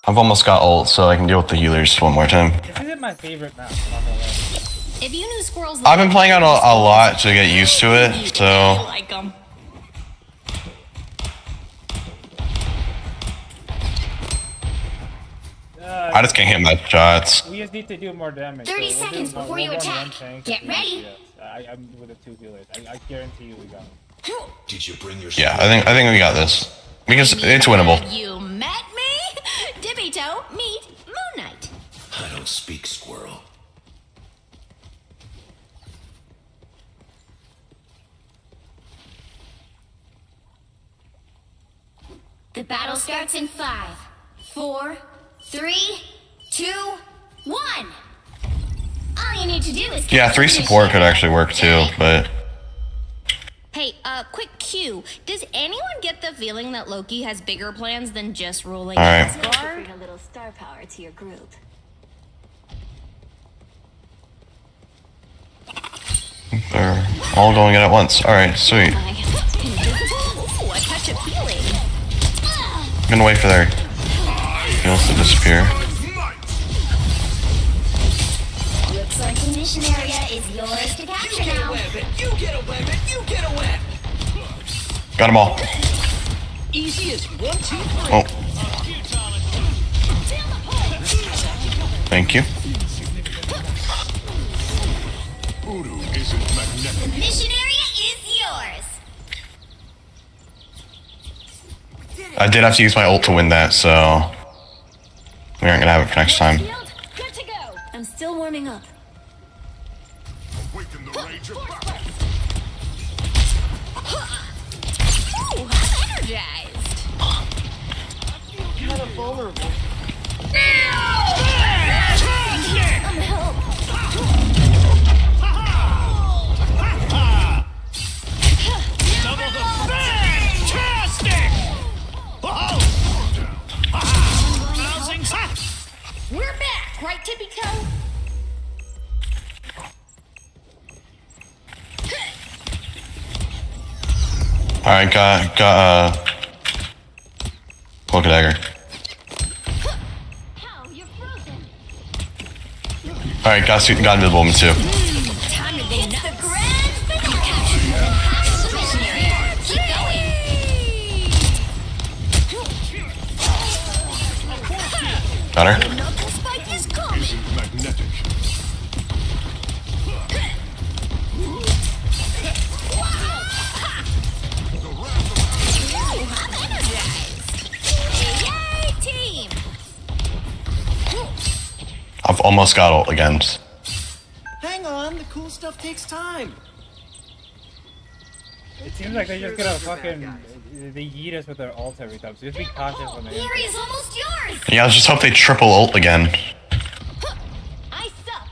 I've almost got ult, so I can deal with the healers one more time. This isn't my favorite map, I'm not gonna lie. If you knew squirrels I've been playing on a lot to get used to it, so like them. I just can't hit my shots. We just need to do more damage. 30 we'll do seconds one- before you we'll run attack. one tank Get and ready. I'm with the 2 healers. I guarantee you we got him. Did you bring your Yeah, I think we got this because it's winnable. You met me? Dippy-toe, meet Moon Knight. I don't speak squirrel. The battle starts in 5, 4, 3, 2, 1. All you need to do is Yeah, 3 support could actually work too, but Hey, quick cue. Does anyone get the feeling that Loki has bigger plans than just ruling Asgard? Bring a little star power to your group. They're all going in at once. Alright, sweet. Ooh, a touch of healing. I'm gonna wait for their heals to disappear. Looks like the mission area is yours to capture now. You get a weapon! You get a weapon! Got them all. Easy as 1, 2, 3. Oh. Thank you. The mission area is yours. I did have to use my ult to win that, so we aren't gonna have it for next time. Good to go. I'm still warming up. Awaken the rage of Ooh, I'm energized. Kind of vulnerable. We're back, right, Tippy Toe? Alright, got Polka Dagger. Alright, got Invisible Woman too. Time to go nuts. The grand finale. Half the mission area. Keep going. Got her. Knuckle spike is coming. magnetic. Ooh, I'm energized. Yay, team. I've almost got ult again. Hang on, the cool stuff takes time. It seems like they're just gonna fucking they yeet us with their ult every time. So just be cautious when they. The area's almost yours. Yeah, let's just hope they triple ult again. I suck.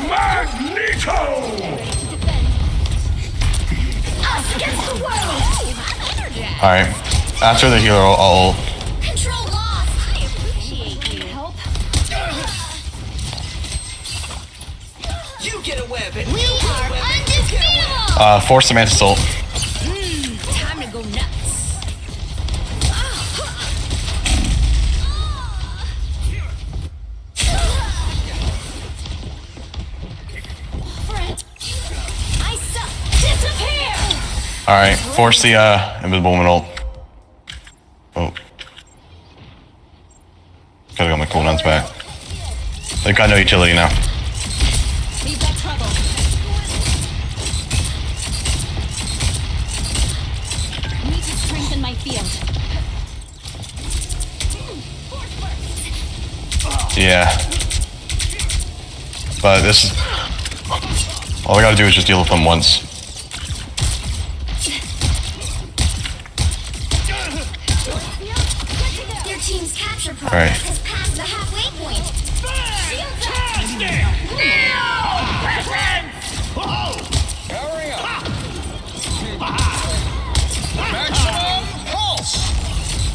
Magneto! Us against the world. I'm energized. Alright, after the healer, I'll ult. Control lost. I appreciate you. Help. You get a weapon! We are undefeatable. Force the Mantis ult. Time to go nuts. Fred, I suck. Disappear. Alright, force the Invisible Woman ult. Oh. Gotta get my cooldowns back. They've got no utility now. We've got trouble. Need to strengthen my field. Yeah. But this is... all I gotta do is just deal with them once. Their team's capture All progress right. has passed the halfway point. Hurry up! Maximum pulse!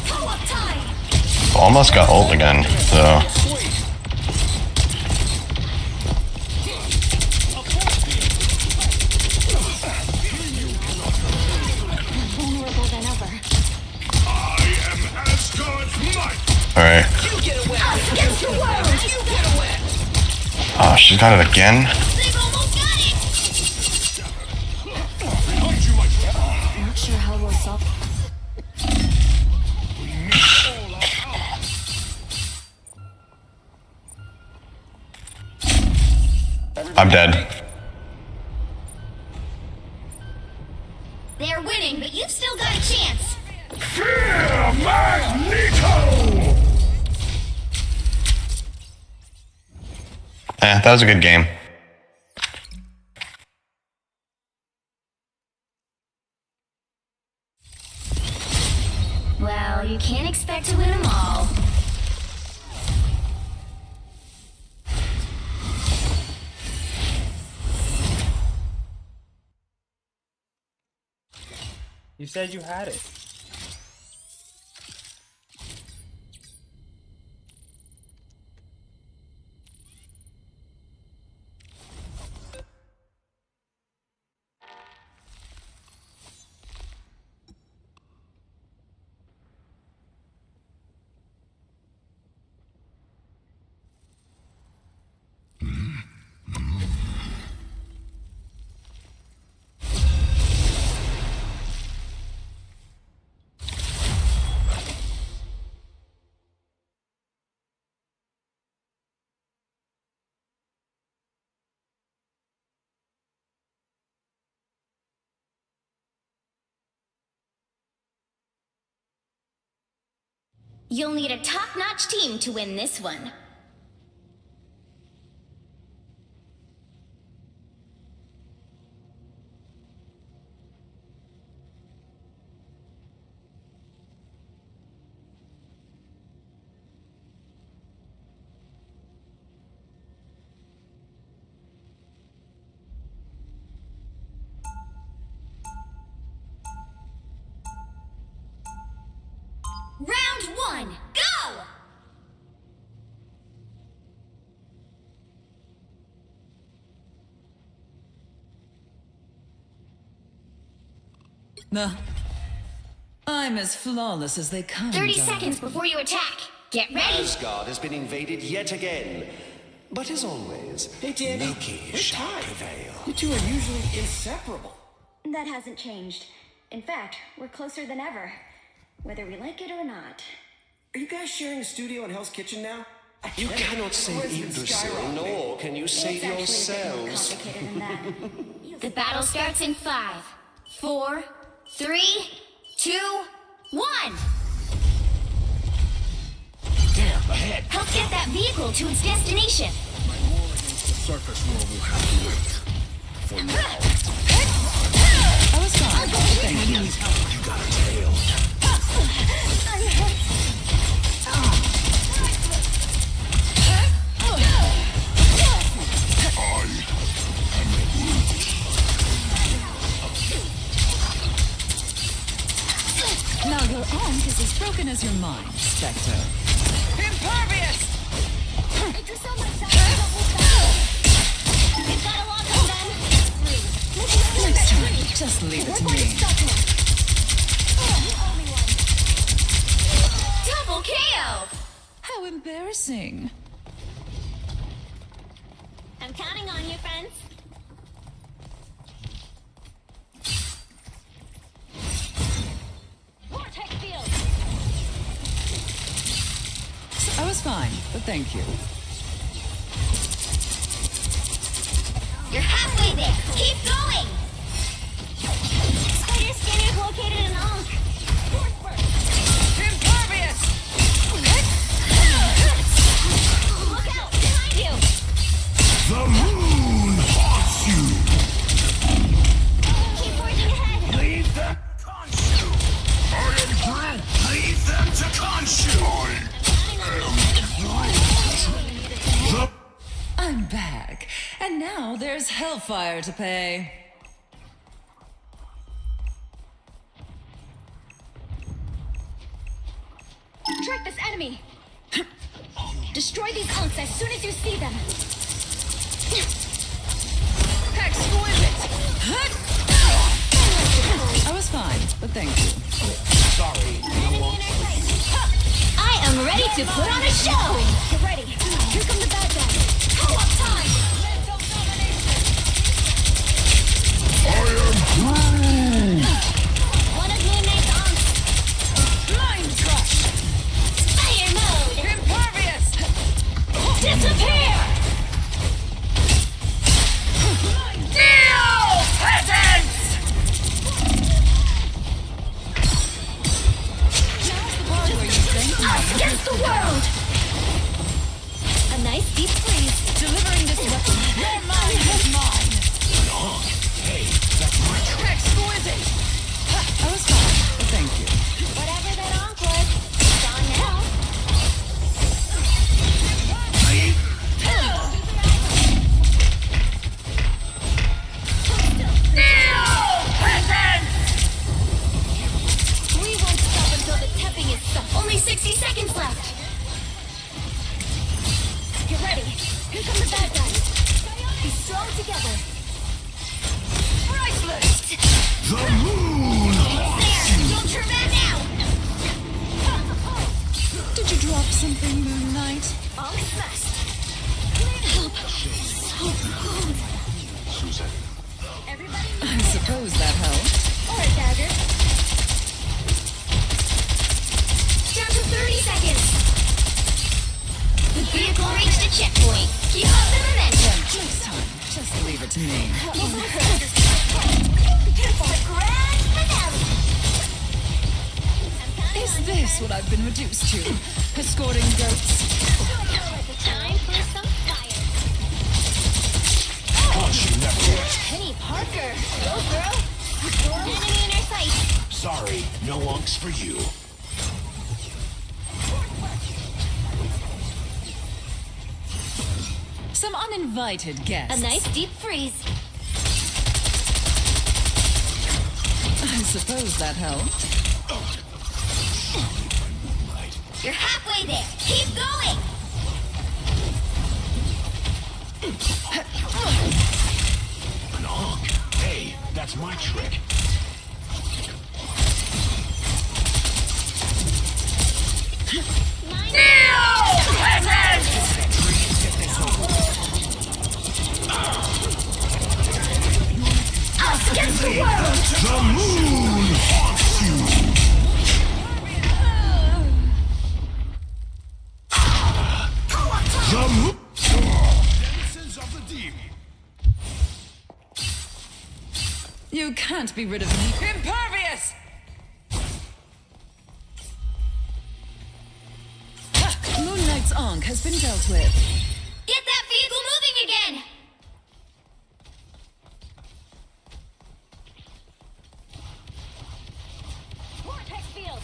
Co-op time. Almost got ult again, so... Vulnerable than ever. I am Asgard's might! Alright. You get a weapon! Against the world. You get a weapon! Oh, she's got it again? They've almost got it. Not sure how we'll solve. I'm dead. They're winning, but you've still got a chance. Fear Magneto! That was a good game. Well, you can't expect to win them all. You said you had it. You'll need a top-notch team to win this one. Round 1, go! I'm as flawless as they come. 30 darling. seconds before you attack. Get ready. Asgard has been invaded yet again. But as always, Hey, Dandy, Loki where's shall Ty? prevail. You two are usually inseparable. That hasn't changed. In fact, we're closer than ever. Whether we like it or not. Are you guys sharing a studio in Hell's Kitchen now? You cannot save Yggdrasil, nor can you save It's actually a bit more yourselves. complicated than that. The battle starts in 5, 4, 3, 2, 1. There, ahead. Help get that vehicle to its destination. Surface world will have to wait. For now. I was fine. Thank you. You got a tail. Now your arm is as broken as your mind, Spectre. Impervious! We've got a lock on them. Next time, just leave it to me. Double KO! How embarrassing. I'm counting on you, friends. Vortex field! I was fine, but thank you. You're halfway there. Keep going! Spider scanner's located in Ankh. Force burst! Impervious! Look out! Behind you! The moon haunts you. Keep forging ahead! Lead them to Khonshu. I am Groot. Lead them to Khonshu. I'm back. And now there's hellfire to pay. Track this enemy! Destroy these Ankhs as soon as you see them! Exquisite! I was fine, but thank you. Sorry. I am ready to put on a show! Get ready! Here come the bad guys! Co-op time! One of Moon Knight's Ankhs! Mind crush! Fire mode! Impervious! Disappear! Deal! Peasants! Now's the part where you think Us against the world! A nice deep freeze. delivering this weapon. Your mind is mine. Hey, that's my trick. Exquisite! I was fine, but thank you. Whatever that Ankh was, it's gone now. Deal! Peasants! to me. Is this what I've been reduced to? Escorting goats? Time for some fire. Penny Parker. Go, girl. Enemy in our sight. Sorry, no unks for you. Some uninvited guests. A nice deep freeze. I suppose that helped. You're halfway there. Keep going. An onk. Hey, that's my trick. Against the world. The moon haunts you. The moon. Denizens of the deep. You can't be rid of me. Impervious! Moon Knight's Ankh has been dealt with. Get that vehicle moving again. Vortex field.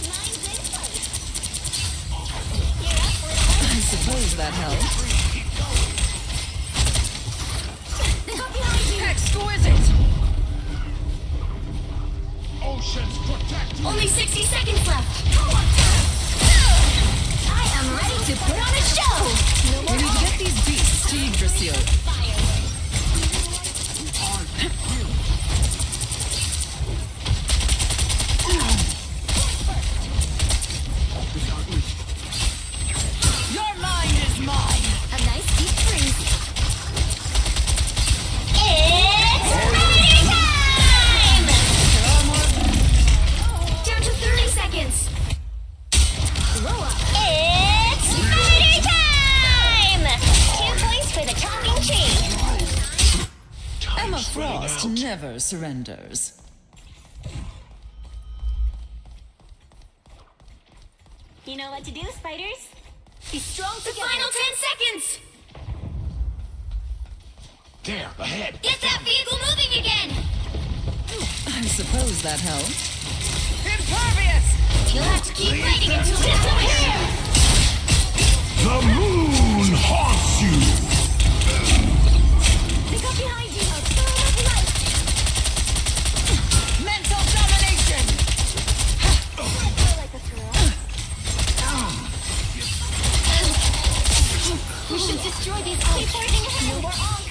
Mine's in place. You're up, little. I suppose that helped. Exquisite! Oceans protect you. Only 60 seconds left. I am ready to put on a show. No more We need to get these beasts to Yggdrasil. Your mind is mine. A nice deep freeze. It's party time! Down to 30 seconds. Blow up. It's party time! 2 points for the talking tree. Emma Frost never surrenders. You know what to do, spiders. Be strong together. The final 10 seconds. There, ahead. Get that vehicle moving again. I suppose that helped. Impervious. You'll have to keep fighting until it's disappear. The moon haunts you. Pick up behind you. A third of light. Mental domination! Like a thrill. We should destroy these onks. Keep forging ahead. No more onk.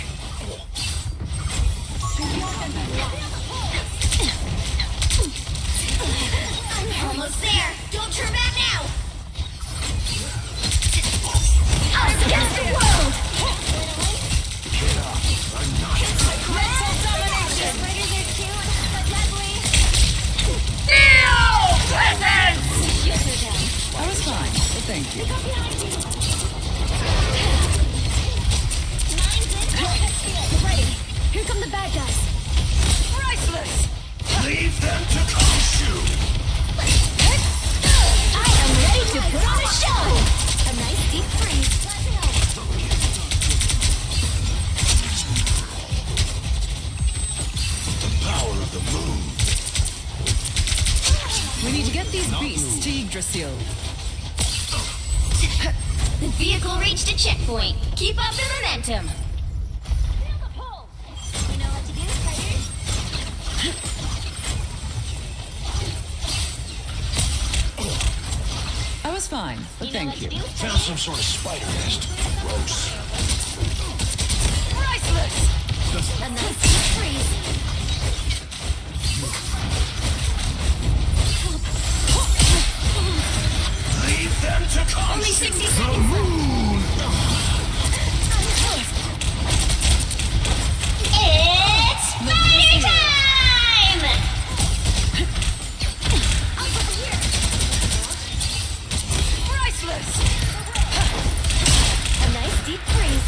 I'm almost there. Don't turn back now. Us against the world. Mental domination! Spiders are cute, but deadly. Feel presence! Shields are down. I was fine, but thank you. Pick up behind you. Mine's in perfect field. Ready. Here come the bad guys. Priceless! Leave them to consume. I am ready to put on a show. A nice deep freeze. The power of the moon. We need to get these beasts to Yggdrasil. The vehicle reached a checkpoint. Keep up the momentum. Feel the pull. You know what to do, spiders? I was fine, but thank you. Found some sort of spider nest. Gross. Priceless! A nice deep freeze. Leave them to consume. Only 60 The seconds left. moon. It's party time! Priceless! A nice deep freeze.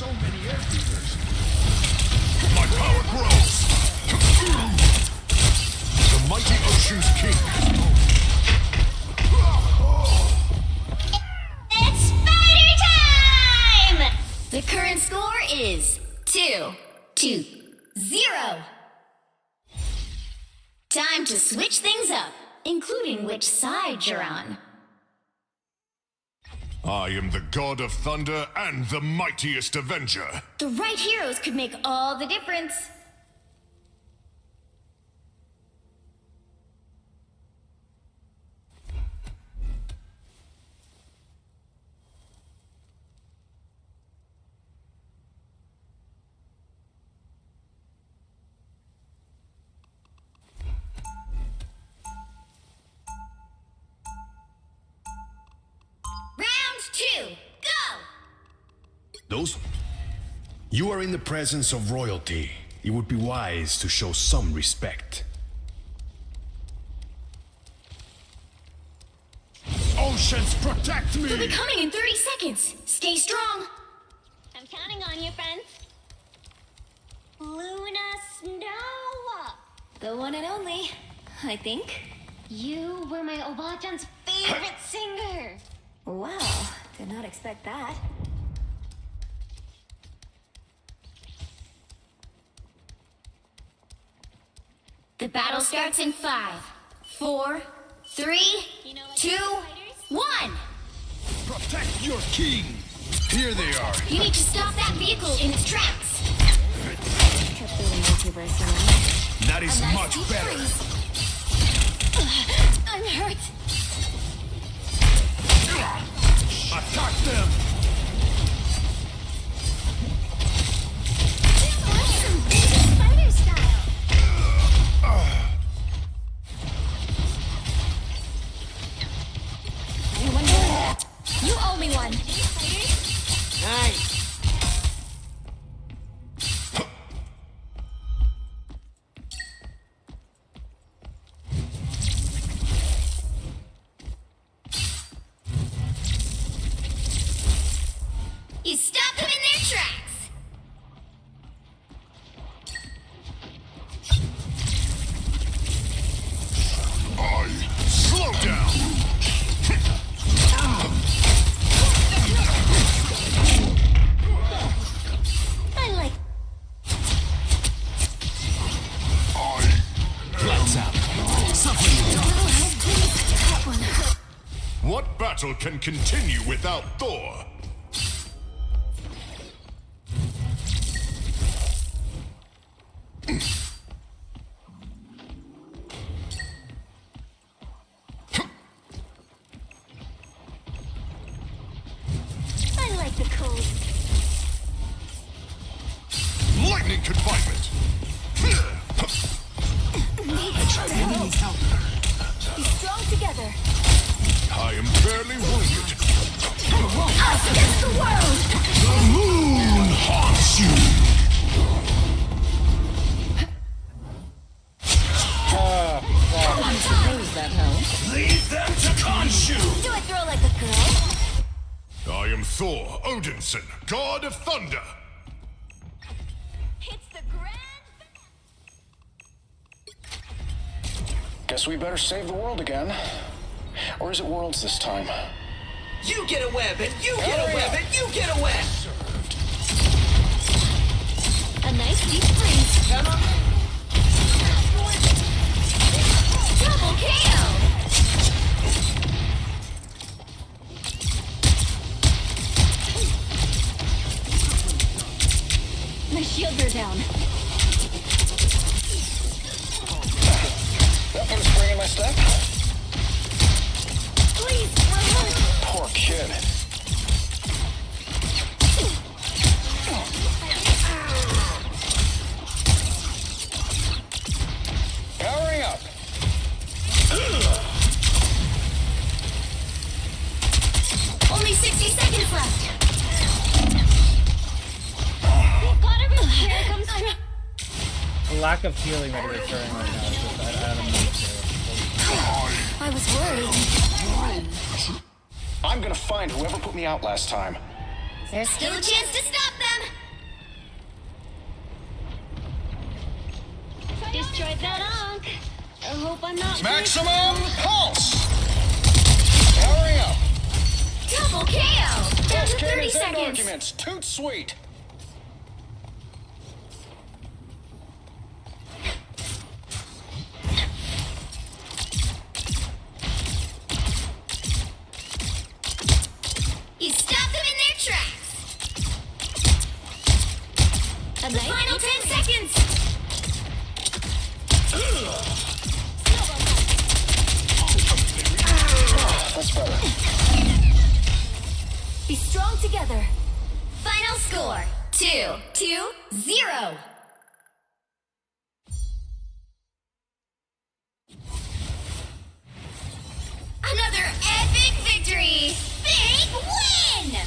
so many air breathers. My power grows. The mighty Ocean's King. It's spider time! The current score is 2-0. Time to switch things up, including which side you're on. I am the god of thunder and the mightiest avenger. The right heroes could make all the difference. Round 2, go! Those? You are in the presence of royalty. It would be wise to show some respect. Oceans, protect me! They'll be coming in 30 seconds. Stay strong. I'm counting on you, friends. Luna Snow. The one and only, I think. You were my Oba-chan's favorite singer. Wow, did not expect that. The battle starts in 5, 4, 3, 2, 1. Protect your king! Here they are. You need to stop that vehicle in its tracks. That is much better. I'm hurt. Attack them! Spider style. You owe me one. Nice. You stopped them in their tracks. Slow down. I like. Lights out. What battle can continue without Thor? I like the cold. Lightning confinement. Be strong together. I am barely wounded. Us against the world. The moon haunts you. Lead them to Khonshu. Do a throw like a girl. I am Thor Odinson, god of thunder. It's the grand. Guess we better save the world again. Or is it worlds this time? You get a web, and you get a web, and you get a web. A nice deep freeze. Double KO. My shields are down. That one's spring in my step. Please, my heart. Poor kid. Powering up. Only 60 seconds left. We've got to be here comes A lack of healing that is occurring right now. Is just, I don't know. I was worried. I'm gonna find whoever put me out last time. There's still a chance to stop them. Enjoyed that honk. I hope I'm not. Maximum pulse! Powering up. Double KO! Down to 30 Cannons and seconds! arguments. Toot sweet. You stopped them in their tracks! The final 10 seconds! That's better. Be strong together. Final score 2-0. Another epic victory! Big win!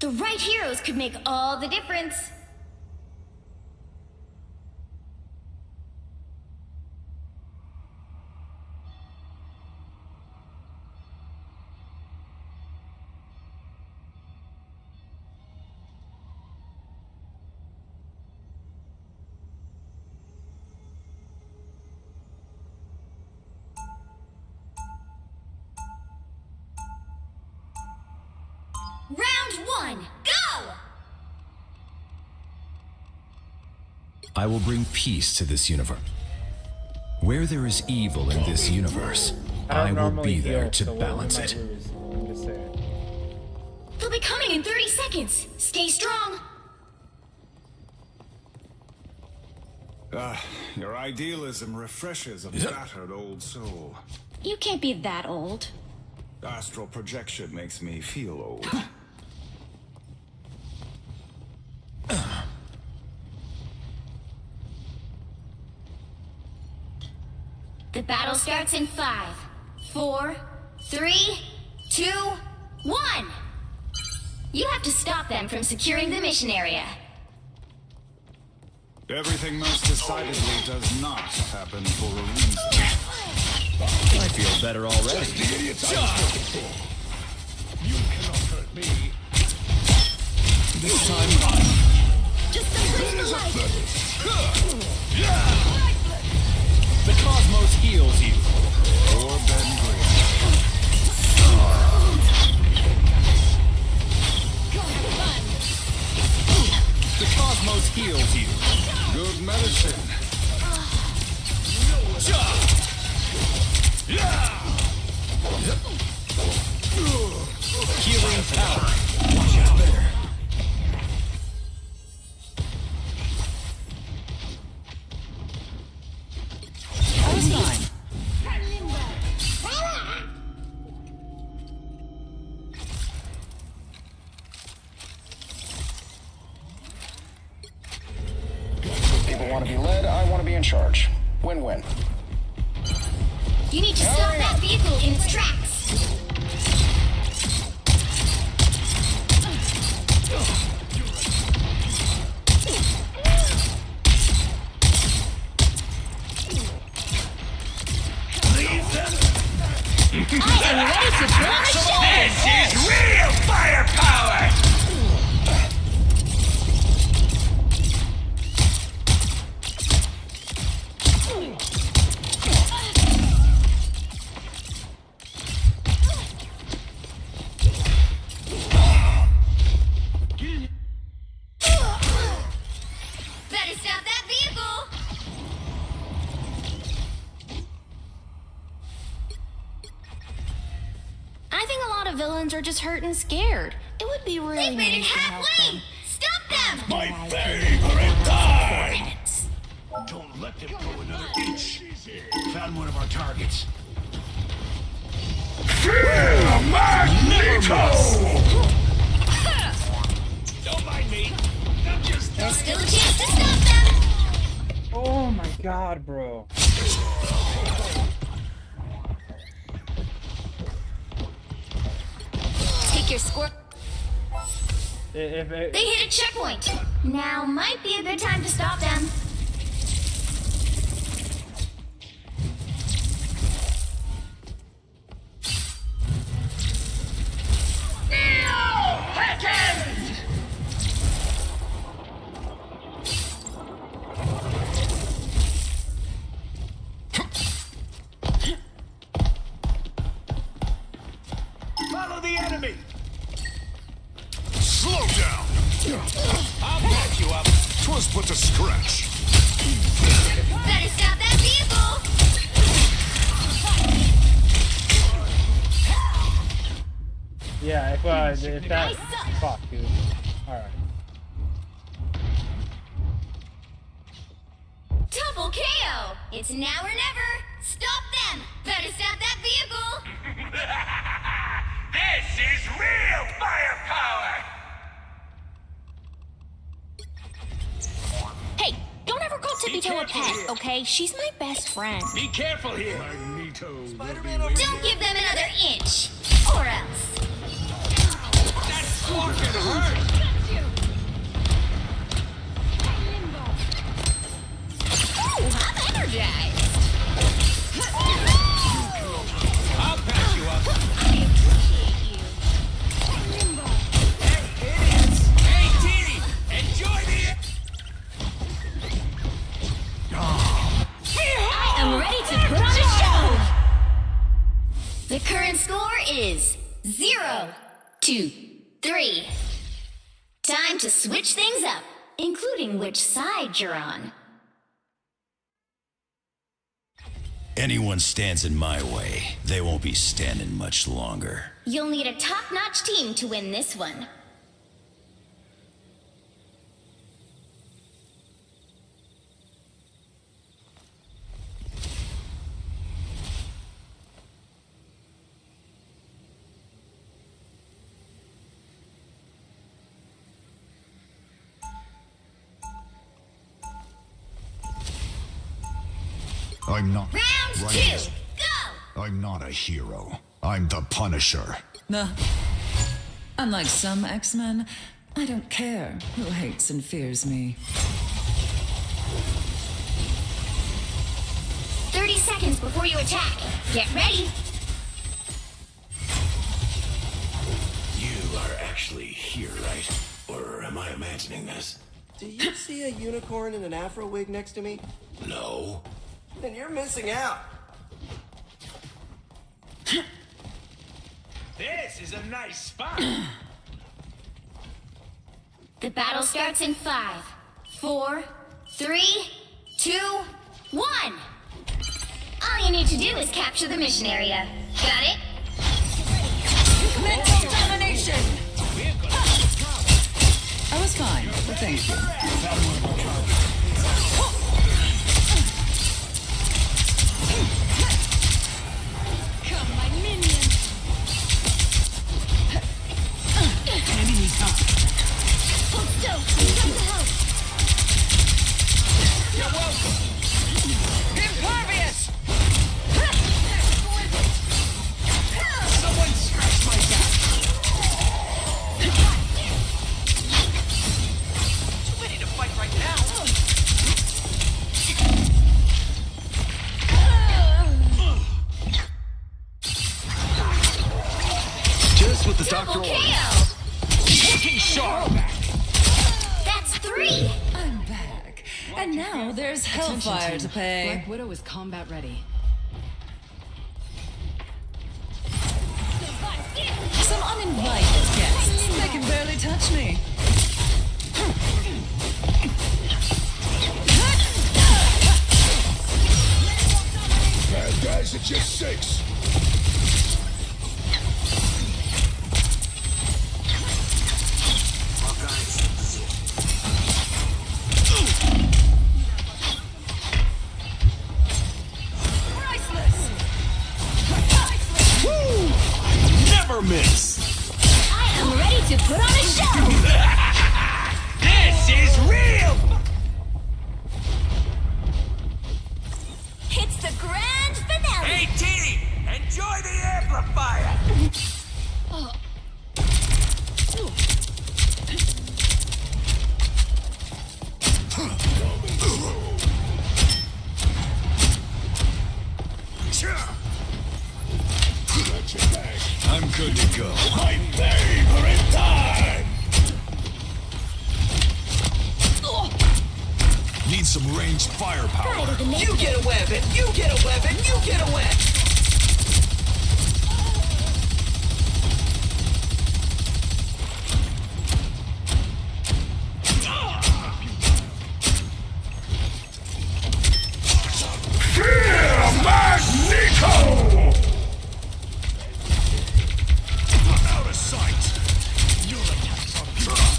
The right heroes could make all the difference. Round one, go! I will bring peace to this universe. Where there is evil in this universe, I will be there to balance it. They'll be coming in 30 seconds. Stay strong. Your idealism refreshes a battered old soul. You can't be that old. Astral projection makes me feel old. The battle starts in 5, 4, 3, 2, 1! You have to stop them from securing the mission area. Everything most decidedly does not happen for a reason. I feel better already. You cannot hurt me. This time, Just some crystal light! the cosmos heals you. Or Ben Green. The cosmos heals you. Good medicine. Healing power. Watch out there. That was fine. People want to be led, I want to be in charge. Win-win. You need to stop that vehicle in its tracks! I am ready to put on a show! This is real firepower! Better stop that vehicle! I think a lot of villains are just hurt and scared. It would be really They've made it nice to help halfway! them. Stop them! My favorite time! Don't let them go another inch. Found one of our targets. Magneto! Don't mind me. I'm just There's still a chance to stop them! Oh my god, bro. Take your squirt. If They hit a checkpoint! Now might be a good time to stop them. follow the enemy! Slow down. I'll patch you up. 'Twas but a scratch. Better stop that vehicle! yeah, if that fuck, dude. All right. Double KO! It's now or never! Stop them! Better stop that vehicle! This is real firepower! Hey, don't ever call Tippy Toe a pet, okay? She's my best friend. Be careful here. Magneto. Don't give them another inch! Or else! That squawking hurt! Ooh, I'm energized! I'll patch you up. I appreciate you. Hey, idiots! Hey, Teeny! Enjoy the... I am ready to put on a show! The current score is 0-3. Time to switch things up, including which side you're on. Anyone stands in my way, they won't be standing much longer. You'll need a top-notch team to win this one. I'm not. Round Right. 2, go! I'm not a hero. I'm the Punisher. Nah. Unlike some X-Men, I don't care who hates and fears me. 30 seconds before you attack. Get ready. You are actually here, right? Or am I imagining this? Do you see a unicorn in an afro wig next to me? No. Then you're missing out. This is a nice spot. The battle starts in 5, 4, 3, 2, 1. All you need to do is capture the mission area. Got it? Mental domination! I was fine, but thank you. Come, my minion. Hold still. Come to help. You're welcome. Impervious. Someone scratch my back. Too ready to fight right now. Just what the doctor Double ordered. KO. Looking sharp. That's 3. I'm back. And now there's hellfire to pay. Black Widow is combat ready. Some uninvited guests. They can barely touch me. Bad guys at just 6. Never miss. I am ready to put on a show. This is real. It's the grand finale. Hey, Teeny, enjoy the amplifier. I'm good to go. I'm favorite time. Need some ranged firepower. You get a weapon. You get a weapon. You get a weapon. Out of sight.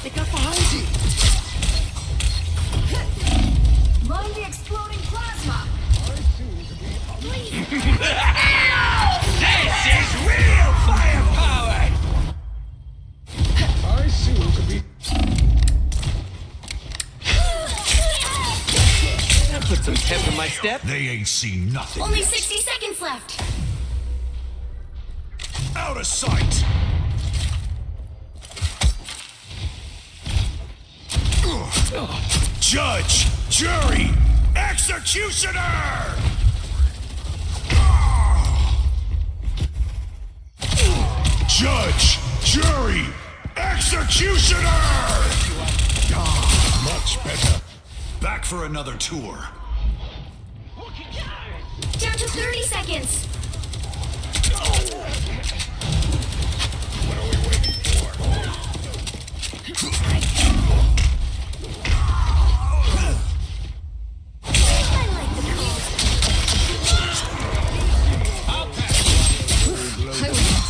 They got behind you. Mind the exploding plasma! This is real firepower. I soon could be. That put some pep in my step. They ain't seen nothing. Only 60 seconds left. Out of sight. Judge, jury, executioner. Judge, jury, executioner. Much better. Back for another tour. Down to 30 seconds. What are we waiting for? I like the cold.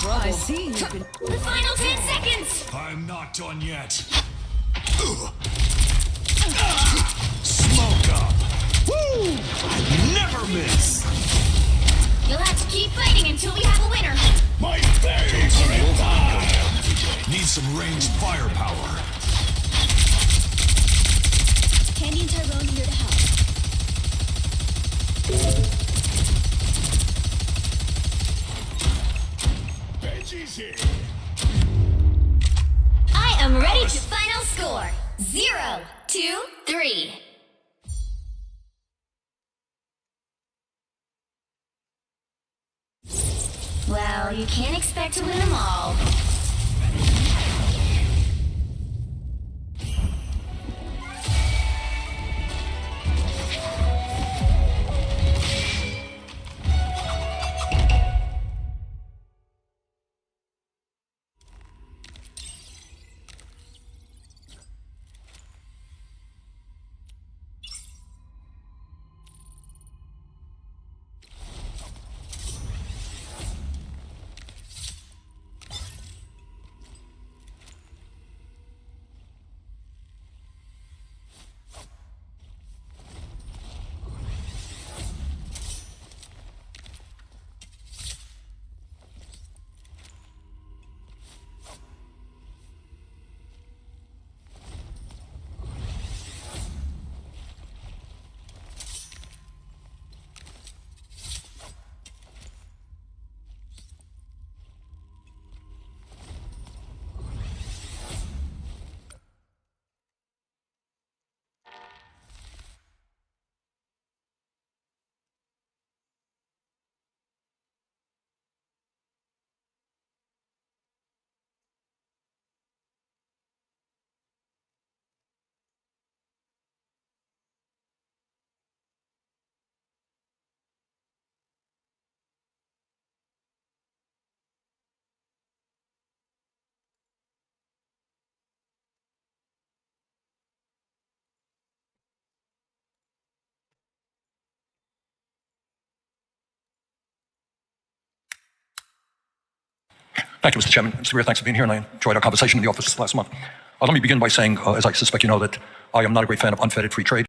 I see you've been... The final 10 seconds. I'm not done yet. Smoke up. Woo! Never miss. You'll have to keep fighting until we have a winner. My favorite time. Need some ranged firepower. Candy and Tyrone here to help. 2, 3. Well, you can't expect to win them all. Thank you, Mr. Chairman. Mr. Greer, thanks for being here, and I enjoyed our conversation in the office last month. Let me begin by saying, as I suspect you know, that I am not a great fan of unfettered free trade.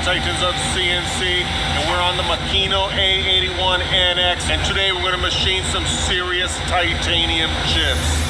Titans of CNC, and we're on the Makino A81 NX, and today we're going to machine some serious titanium chips.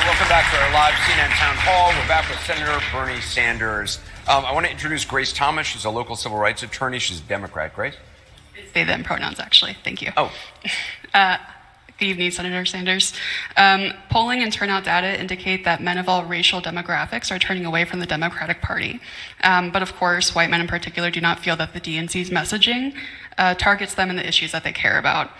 Welcome back to our live CNN Town Hall. We're back with Senator Bernie Sanders. I want to introduce Grace Thomas. She's a local civil rights attorney. She's a Democrat. Grace? They, them pronouns, actually. Thank you. Oh. Good evening, Senator Sanders. Polling and turnout data indicate that men of all racial demographics are turning away from the Democratic Party. But of course, white men in particular do not feel that the DNC's messaging targets them and the issues that they care about.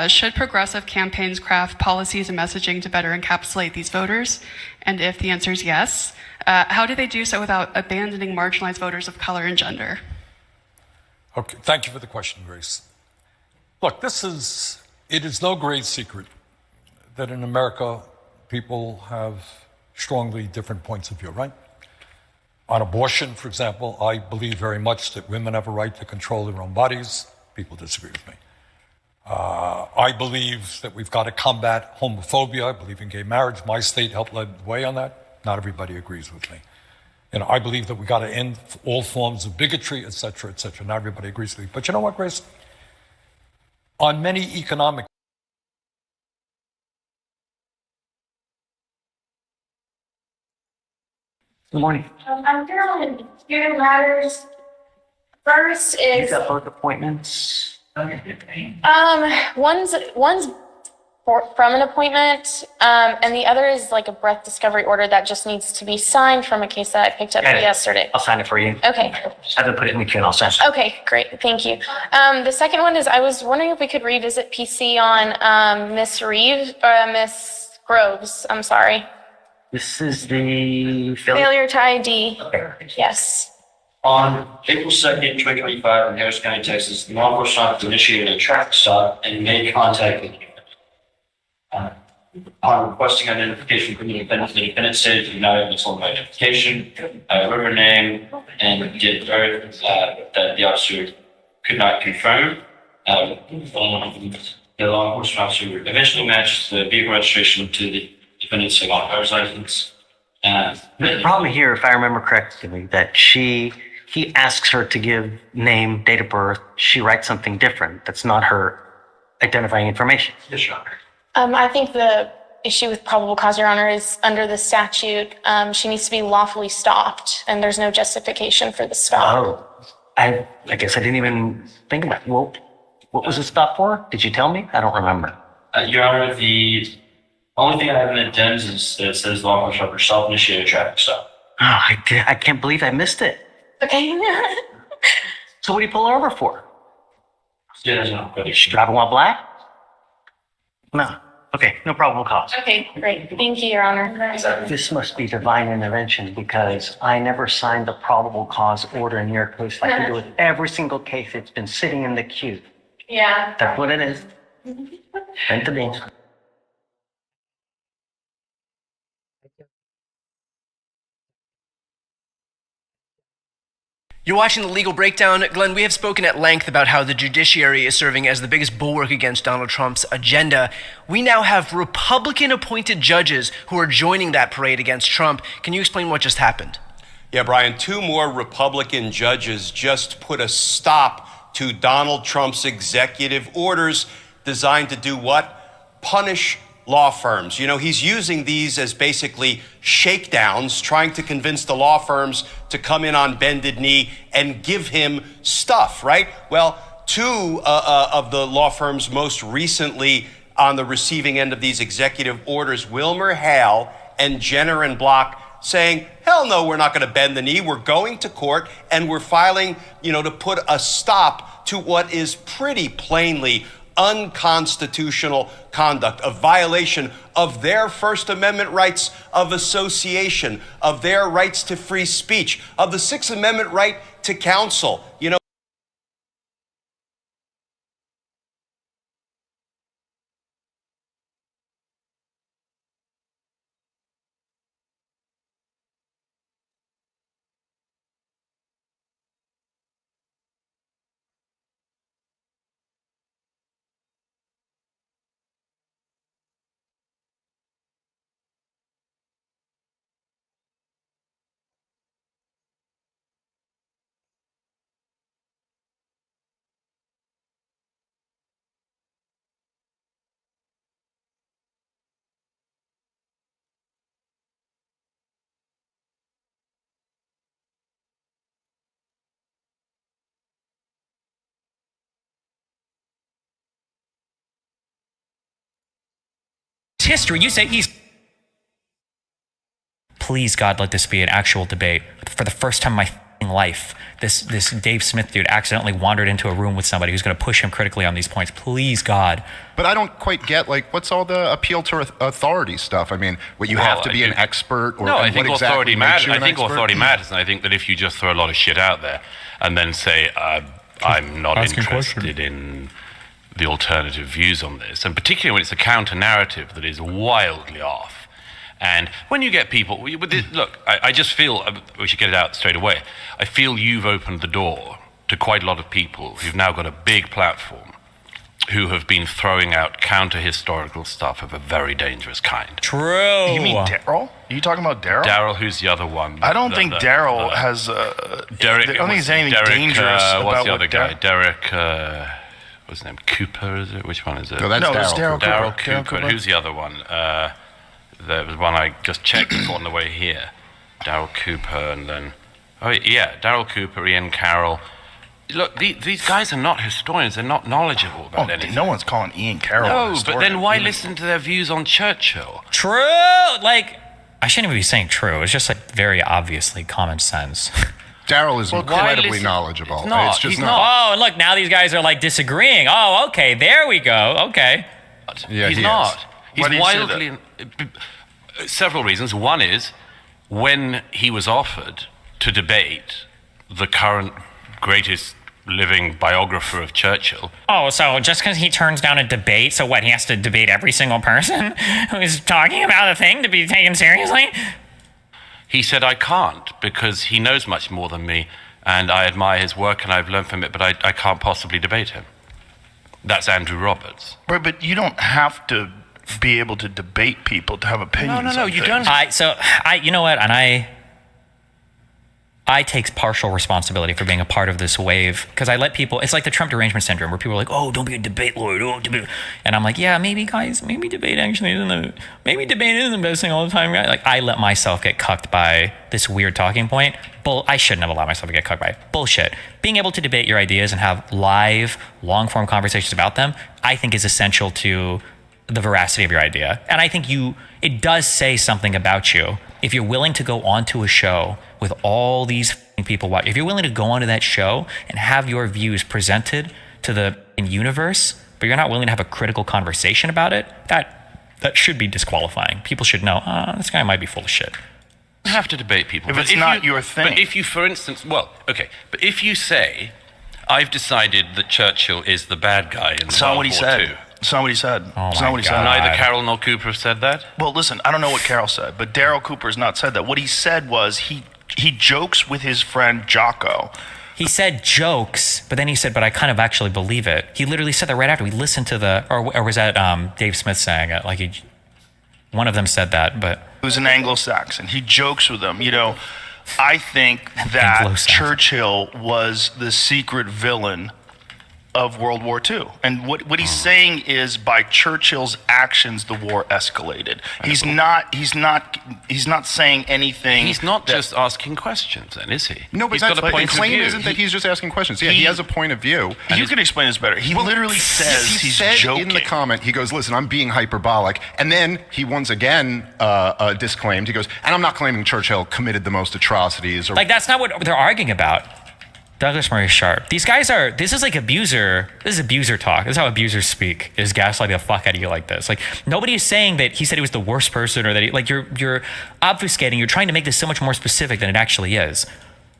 Should progressive campaigns craft policies and messaging to better encapsulate these voters? And if the answer is yes, how do they do so without abandoning marginalized voters of color and gender? Okay, thank you for the question, Grace. Look, it is no great secret that in America, people have strongly different points of view, right? On abortion, for example, I believe very much that women have a right to control their own bodies. People disagree with me. I believe that we've got to combat homophobia. I believe in gay marriage. My state helped lead the way on that. Not everybody agrees with me. I believe that we got to end all forms of bigotry, et cetera, et cetera. Not everybody agrees with me. But you know what, Grace? On many economic Good morning. I'm feeling two matters. First is You got both appointments. one's from an appointment, and the other is like a breath discovery order that just needs to be signed from a case that I picked up Got it. yesterday. I'll sign it for you. Okay. Have them put it in the queue and I'll sign it. Okay, great. Thank you. The second one is I was wondering if we could revisit PC on Miss Groves. I'm sorry. This is the Failure to ID. Yes. On April 2nd, 2025, in Harris County, Texas, the law enforcement officer initiated a traffic stop and made contact with the defendant. Upon requesting identification from the defendant stated he did not have his own identification, river name, and date of birth that the officer could not confirm. The law enforcement officer eventually matched the vehicle registration to the defendant's driver's license. The problem here, if I remember correctly, that he asks her to give name, date of birth. She writes something different. That's not her identifying information. Yes, Your Honor. I think the issue with probable cause, Your Honor, is under the statute, she needs to be lawfully stopped, and there's no justification for the stop. Oh, I guess I didn't even think about it. Well, what was the stop for? Did you tell me? I don't remember. Your Honor, the only thing I have in the addendums is that it says law enforcement officer self-initiated traffic stop. Oh, I can't believe I missed it. Okay. So what do you pull her over for? Yeah, no. She driving while black? No. Okay, no probable cause. Okay, great. Thank you, Your Honor. This must be divine intervention because I never signed the probable cause order in your case like I do with every single case that's been sitting in the queue. Yeah. That's what it is. Meant to be. You're watching The Legal Breakdown. Glenn, we have spoken at length about how the judiciary is serving as the biggest bulwark against Donald Trump's agenda. We now have Republican-appointed judges who are joining that parade against Trump. Can you explain what just happened? Yeah, Brian, 2 more Republican judges just put a stop to Donald Trump's executive orders designed to do what? Punish law firms. He's using these as basically shakedowns, trying to convince the law firms to come in on bended knee and give him stuff, right? Well, 2 of the law firms most recently on the receiving end of these executive orders, Wilmer Hale and Jenner and Block, saying, hell no, we're not going to bend the knee. We're going to court and we're filing, to put a stop to what is pretty plainly unconstitutional conduct, a violation of their First Amendment rights of association, of their rights to free speech, of the Sixth Amendment right to counsel. You know, history. You say he's... Please, God, let this be an actual debate. For the first time in my f***ing life, this Dave Smith dude accidentally wandered into a room with somebody who's going to push him critically on these points. Please, God. But I don't quite get, like, what's all the appeal to authority stuff? I mean, what, you have to be an expert? Or, no, I think what authority exactly matters. makes you I an think expert? authority matters, and I think that if you just throw a lot of shit out there and then say, I'm not interested in the alternative views on this, and particularly when it's a counter-narrative that is wildly off. And when you get people, look, I just feel, we should get it out straight away, I feel you've opened the door to quite a lot of people who've now got a big platform who have been throwing out counter-historical stuff of a very dangerous kind. True. You mean Daryl? Are you talking about Daryl? Daryl, who's the other one? I don't think Daryl has... Derek, I don't think there's anything dangerous about what's the other what guy? Derek... what's his name? Cooper, is it? Which one is it? No, that's Daryl Cooper. Daryl Cooper. And who's the other one? There was one I just checked on the way here. Daryl Cooper, and then... Oh, yeah, Daryl Cooper, Ian Carroll. Look, these guys are not historians. They're not knowledgeable about anything. No one's calling Ian Carroll a No, historian. but then why listen to their views on Churchill? True! Like, I shouldn't even be saying true. It's just, like, very obviously common sense. Daryl is incredibly knowledgeable. It's just he's not. Oh, and look, now these guys are, like, disagreeing. Oh, okay, there we go. Okay. Yeah, he's not. He's wildly... Several reasons. One is, when he was offered to debate the current greatest living biographer of Churchill... Oh, so just because he turns down a debate, so what, he has to debate every single person who's talking about a thing to be taken seriously? He said, I can't, because he knows much more than me, and I admire his work and I've learned from it, but I can't possibly debate him. That's Andrew Roberts. Right, but you don't have to be able to debate people to have opinions. No, on you things. don't. You know what, and I take partial responsibility for being a part of this wave, because I let people, it's like the Trump derangement syndrome, where people are like, oh, don't be a debate lawyer, don't debate. And I'm like, yeah, maybe guys, maybe debate actually isn't the best thing all the time, right? Like, I let myself get cucked by this weird talking point. I shouldn't have allowed myself to get cucked by it. Bullshit. Being able to debate your ideas and have live, long-form conversations about them, I think is essential to the veracity of your idea. And I think it does say something about you if you're willing to go onto a show with all these people watching. If you're willing to go onto that show and have your views presented to the universe, but you're not willing to have a critical conversation about it, that should be disqualifying. People should know, this guy might be full of shit. You have to debate people. If it's not your thing. But if you, for instance, but if you say, I've decided that Churchill is the bad guy in World War II. It's not what he said. Oh It's not what he said. Neither Carroll nor Cooper have said that? Well, listen, I don't know what Carroll said, but Daryl Cooper's not said that. What he said was he jokes with his friend Jocko. He said jokes, but then he said, but I kind of actually believe it. He literally said that right after. We listened to or was that Dave Smith saying it? Like one of them said that, but... It was an Anglo-Saxon. He jokes with them. You know, I think that Churchill was the secret villain of World War II. And what he's saying is, by Churchill's actions, the war escalated. He's not saying anything. He's not just asking questions, then, is he? No, but he's got a point the claim of view. isn't that he's just asking questions. Yeah, he has a point of view. You can explain this better. He literally says he's joking. In the comment, he goes, listen, I'm being hyperbolic. And then he once again disclaimed, he goes, and I'm not claiming Churchill committed the most atrocities. Like, that's not what they're arguing about. Douglas Murray sharp. These guys are. This is abuser talk. This is how abusers speak. Is gaslighting the fuck out of you like this. Like nobody is saying that he said he was the worst person or that you're obfuscating. You're trying to make this so much more specific than it actually is.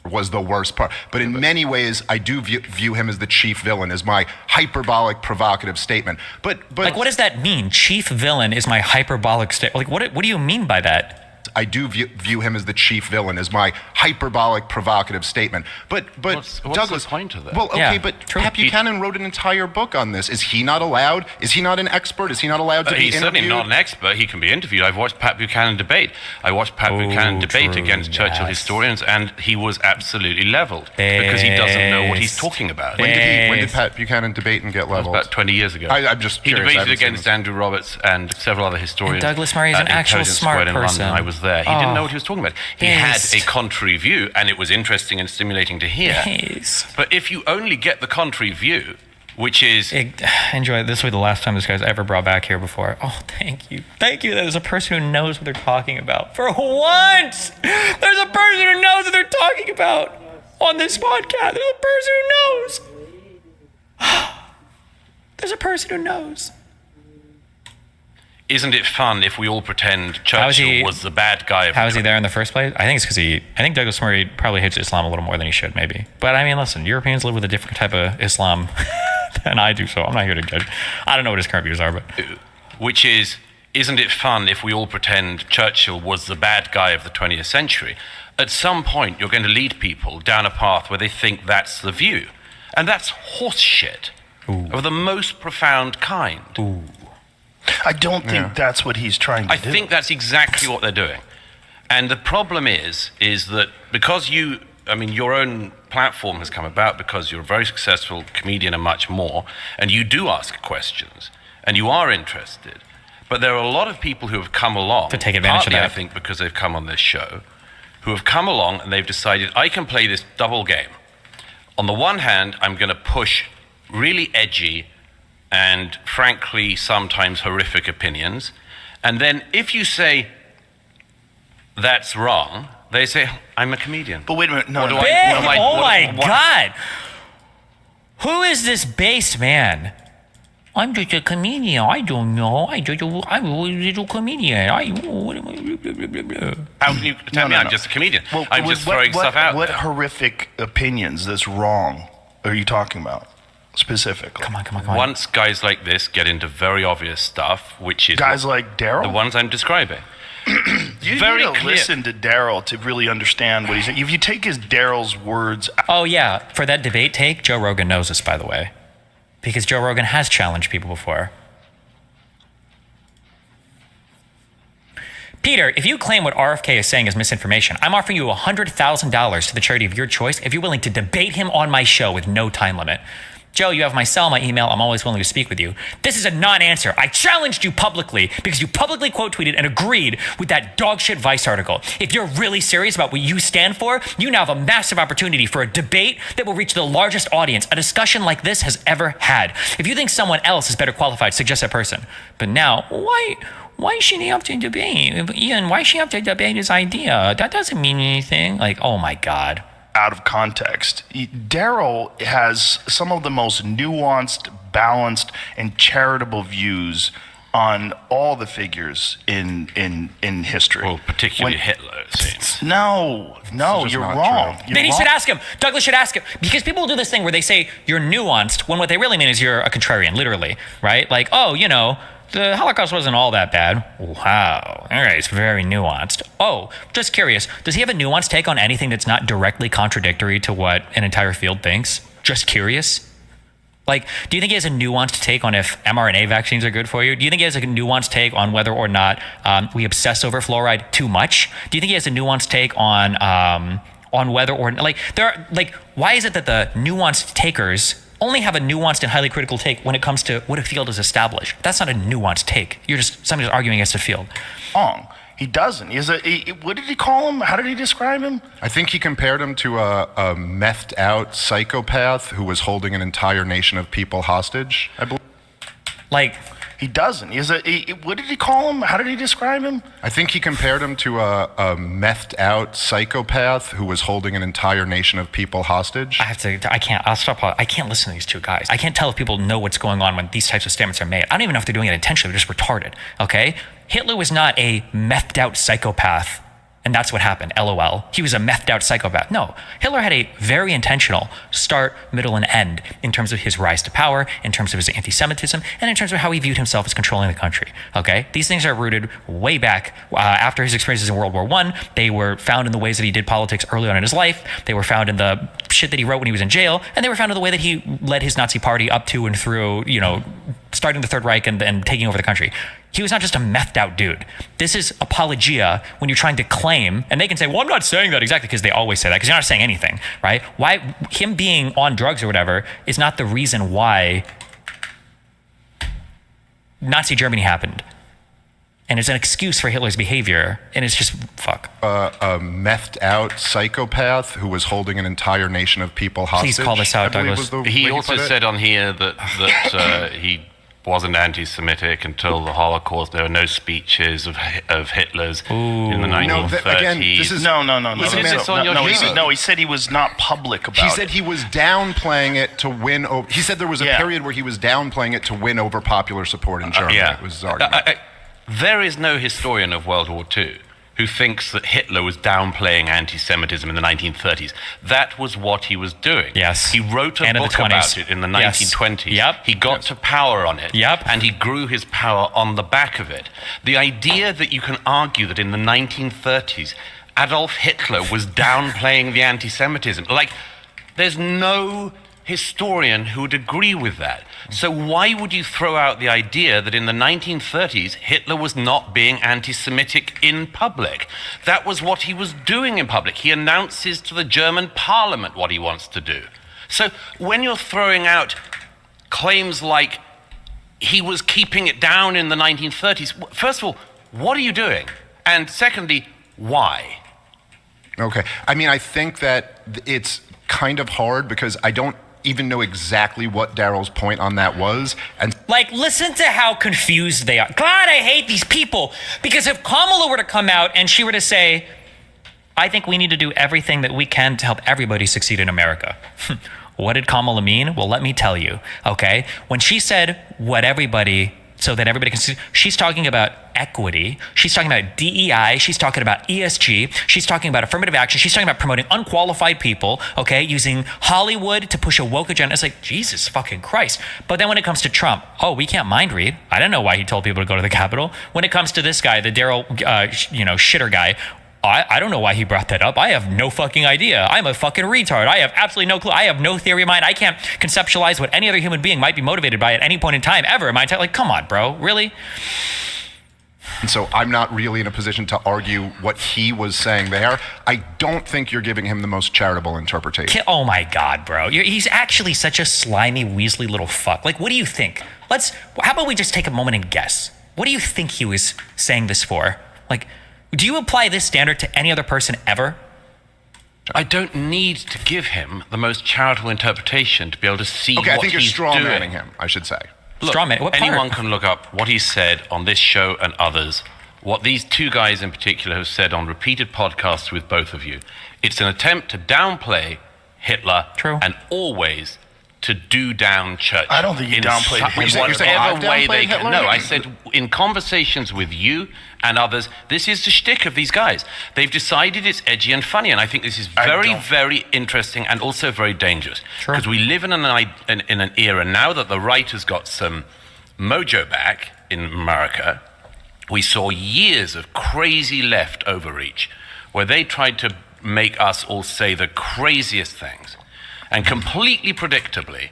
Was the worst part, but in many ways I do view him as the chief villain, is my hyperbolic provocative statement. But like what does that mean? Chief villain is my hyperbolic statement. Like what do you mean by that? I do view him as the chief villain, is my hyperbolic provocative statement. But what's Douglas, the point of that? Well, okay, Yeah, but Pat Buchanan wrote an entire book on this. Is he not allowed? Is he not an expert? Is he not allowed to be He's interviewed? certainly not an expert. He can be interviewed. I've watched Pat Buchanan debate. I watched Pat Buchanan debate against Churchill historians, and he was absolutely leveled because he doesn't know what he's talking about. When did Pat Buchanan debate and get leveled? About 20 years ago. I'm just He curious. debated against Andrew Roberts and several other historians. And Douglas Murray is an at actual Intelligence smart Squared in person. London. I was there. He didn't know what he was talking about. He Yes. had a contrary view, and it was interesting and stimulating to hear. Yes. But if you only get the contrary view, which is... Enjoy. This will be the last time this guy's ever brought back here before. Oh, thank you. Thank you. There's a person who knows what they're talking about. For once, there's a person who knows what they're talking about on this podcast. There's a person who knows. There's a person who knows. Isn't it fun if we all pretend Churchill was the bad guy? How is he there in the first place? I think it's because I think Douglas Murray probably hates Islam a little more than he should, maybe. But I mean, listen, Europeans live with a different type of Islam than I do, so I'm not here to judge. I don't know what his current views are, but... Which is, isn't it fun if we all pretend Churchill was the bad guy of the 20th century? At some point, you're going to lead people down a path where they think that's the view. And that's horse shit of the most profound kind. Ooh. I don't think that's what he's trying to do. I think that's exactly what they're doing. And the problem is that because your own platform has come about because you're a very successful comedian and much more, and you do ask questions, and you are interested. But there are a lot of people who have come along, to take advantage partly, of that. I think, because they've come on this show, who have come along and they've decided, I can play this double game. On the one hand, I'm going to push really edgy and frankly sometimes horrific opinions. And then if you say that's wrong, they say, I'm a comedian. But wait a minute. God. Who is this based man? I'm just a comedian. I don't know. I'm a little comedian. How can you tell me I'm just a comedian? Well, I'm just throwing stuff out What there. horrific opinions that's wrong are you talking about specifically? Come on. Once guys like this get into very obvious stuff, which is... Guys like Daryl? The ones I'm describing. You Very need to clear. listen to Daryl to really understand what he's saying. If you take Daryl's words... Oh, yeah. For that debate take, Joe Rogan knows this, by the way. Because Joe Rogan has challenged people before. Peter, if you claim what RFK is saying is misinformation, I'm offering you $100,000 to the charity of your choice if you're willing to debate him on my show with no time limit. Joe, you have my cell, my email. I'm always willing to speak with you. This is a non-answer. I challenged you publicly because you publicly quote tweeted and agreed with that dogshit Vice article. If you're really serious about what you stand for, you now have a massive opportunity for a debate that will reach the largest audience a discussion like this has ever had. If you think someone else is better qualified, suggest that person. But now, why should he have to debate? Ian, why should he have to debate his idea? That doesn't mean anything. Like, oh my God. Out of context. Daryl has some of the most nuanced, balanced, and charitable views on all the figures in history. Well, particularly Hitler, it seems. No, you're wrong. Then he should ask him. Douglas should ask him. Because people do this thing where they say you're nuanced when what they really mean is you're a contrarian, literally, right? Like, oh, the Holocaust wasn't all that bad. Wow. All right, it's very nuanced. Oh, just curious. Does he have a nuanced take on anything that's not directly contradictory to what an entire field thinks? Just curious. Like, do you think he has a nuanced take on if mRNA vaccines are good for you? Do you think he has a nuanced take on whether or not we obsess over fluoride too much? Do you think he has a nuanced take on whether or why is it that the nuanced takers only have a nuanced and highly critical take when it comes to what a field is established? That's not a nuanced take. You're just somebody's arguing against a field. Wrong. He doesn't. What did he call him? How did he describe him? I think he compared him to a methed out psychopath who was holding an entire nation of people hostage, I believe. Like, He doesn't. What did he call him? How did he describe him? I think he compared him to a methed out psychopath who was holding an entire nation of people hostage. I'll stop. I can't listen to these two guys. I can't tell if people know what's going on when these types of statements are made. I don't even know if they're doing it intentionally. They're just retarded, okay? Hitler was not a methed out psychopath. And that's what happened, LOL. He was a methed out psychopath. No, Hitler had a very intentional start, middle, and end in terms of his rise to power, in terms of his anti-Semitism, and in terms of how he viewed himself as controlling the country, okay? These things are rooted way back after his experiences in World War I. They were found in the ways that he did politics early on in his life. They were found in the shit that he wrote when he was in jail, and they were found in the way that he led his Nazi party up to and through, starting the Third Reich and taking over the country. He was not just a methed out dude. This is apologia when you're trying to claim, and they can say, well, I'm not saying that exactly, because they always say that, because you're not saying anything, right? Why him being on drugs or whatever is not the reason why Nazi Germany happened. And it's an excuse for Hitler's behavior, and it's just fuck. A methed out psychopath who was holding an entire nation of people hostage. Please call this out, Douglas. He also said on here that he wasn't anti-Semitic until the Holocaust. There were no speeches of Hitler's in the 1930s. No, he said he was not public about it. He said he was downplaying it to win over. He said there was a period where he was downplaying it to win over popular support in Germany. It was his argument. There is no historian of World War II who thinks that Hitler was downplaying anti-Semitism in the 1930s. That was what he was doing. Yes. He wrote a book about it in the 1920s. Yep. He got to power on it. Yep. And he grew his power on the back of it. The idea that you can argue that in the 1930s, Adolf Hitler was downplaying the anti-Semitism, there's no historian who would agree with that. So why would you throw out the idea that in the 1930s, Hitler was not being anti-Semitic in public? That was what he was doing in public. He announces to the German parliament what he wants to do. So when you're throwing out claims like he was keeping it down in the 1930s, first of all, what are you doing? And secondly, why? Okay. I mean, I think that it's kind of hard because I don't even know exactly what Daryl's point on that was. And listen to how confused they are. God, I hate these people. Because if Kamala were to come out and she were to say, I think we need to do everything that we can to help everybody succeed in America. What did Kamala mean? Well, let me tell you, okay? When she said so that everybody can see, she's talking about equity, she's talking about DEI, she's talking about ESG, she's talking about affirmative action, she's talking about promoting unqualified people, okay, using Hollywood to push a woke agenda. It's like, Jesus fucking Christ. But then when it comes to Trump, we can't mind read. I don't know why he told people to go to the Capitol. When it comes to this guy, the Daryl, shitter guy, I don't know why he brought that up. I have no fucking idea. I'm a fucking retard. I have absolutely no clue. I have no theory of mind. I can't conceptualize what any other human being might be motivated by at any point in time ever in my entire, come on, bro, really? And so I'm not really in a position to argue what he was saying there. I don't think you're giving him the most charitable interpretation. Oh my God, bro. He's actually such a slimy, weaselly little fuck. What do you think? How about we just take a moment and guess? What do you think he was saying this for? Do you apply this standard to any other person ever? I don't need to give him the most charitable interpretation to be able to see what he's doing. I think you're strawmanning him, I should say. Look, anyone can look up what he said on this show and others, what these two guys in particular have said on repeated podcasts with both of you. It's an attempt to downplay Hitler and always to do down Churchill. I don't think he downplayed Hitler. Whatever way they can. No, I said in conversations with you and others, this is the shtick of these guys. They've decided it's edgy and funny, and I think this is very, very interesting and also very dangerous. Because we live in an era now that the right has got some mojo back in America. We saw years of crazy left overreach, where they tried to make us all say the craziest things. And completely predictably,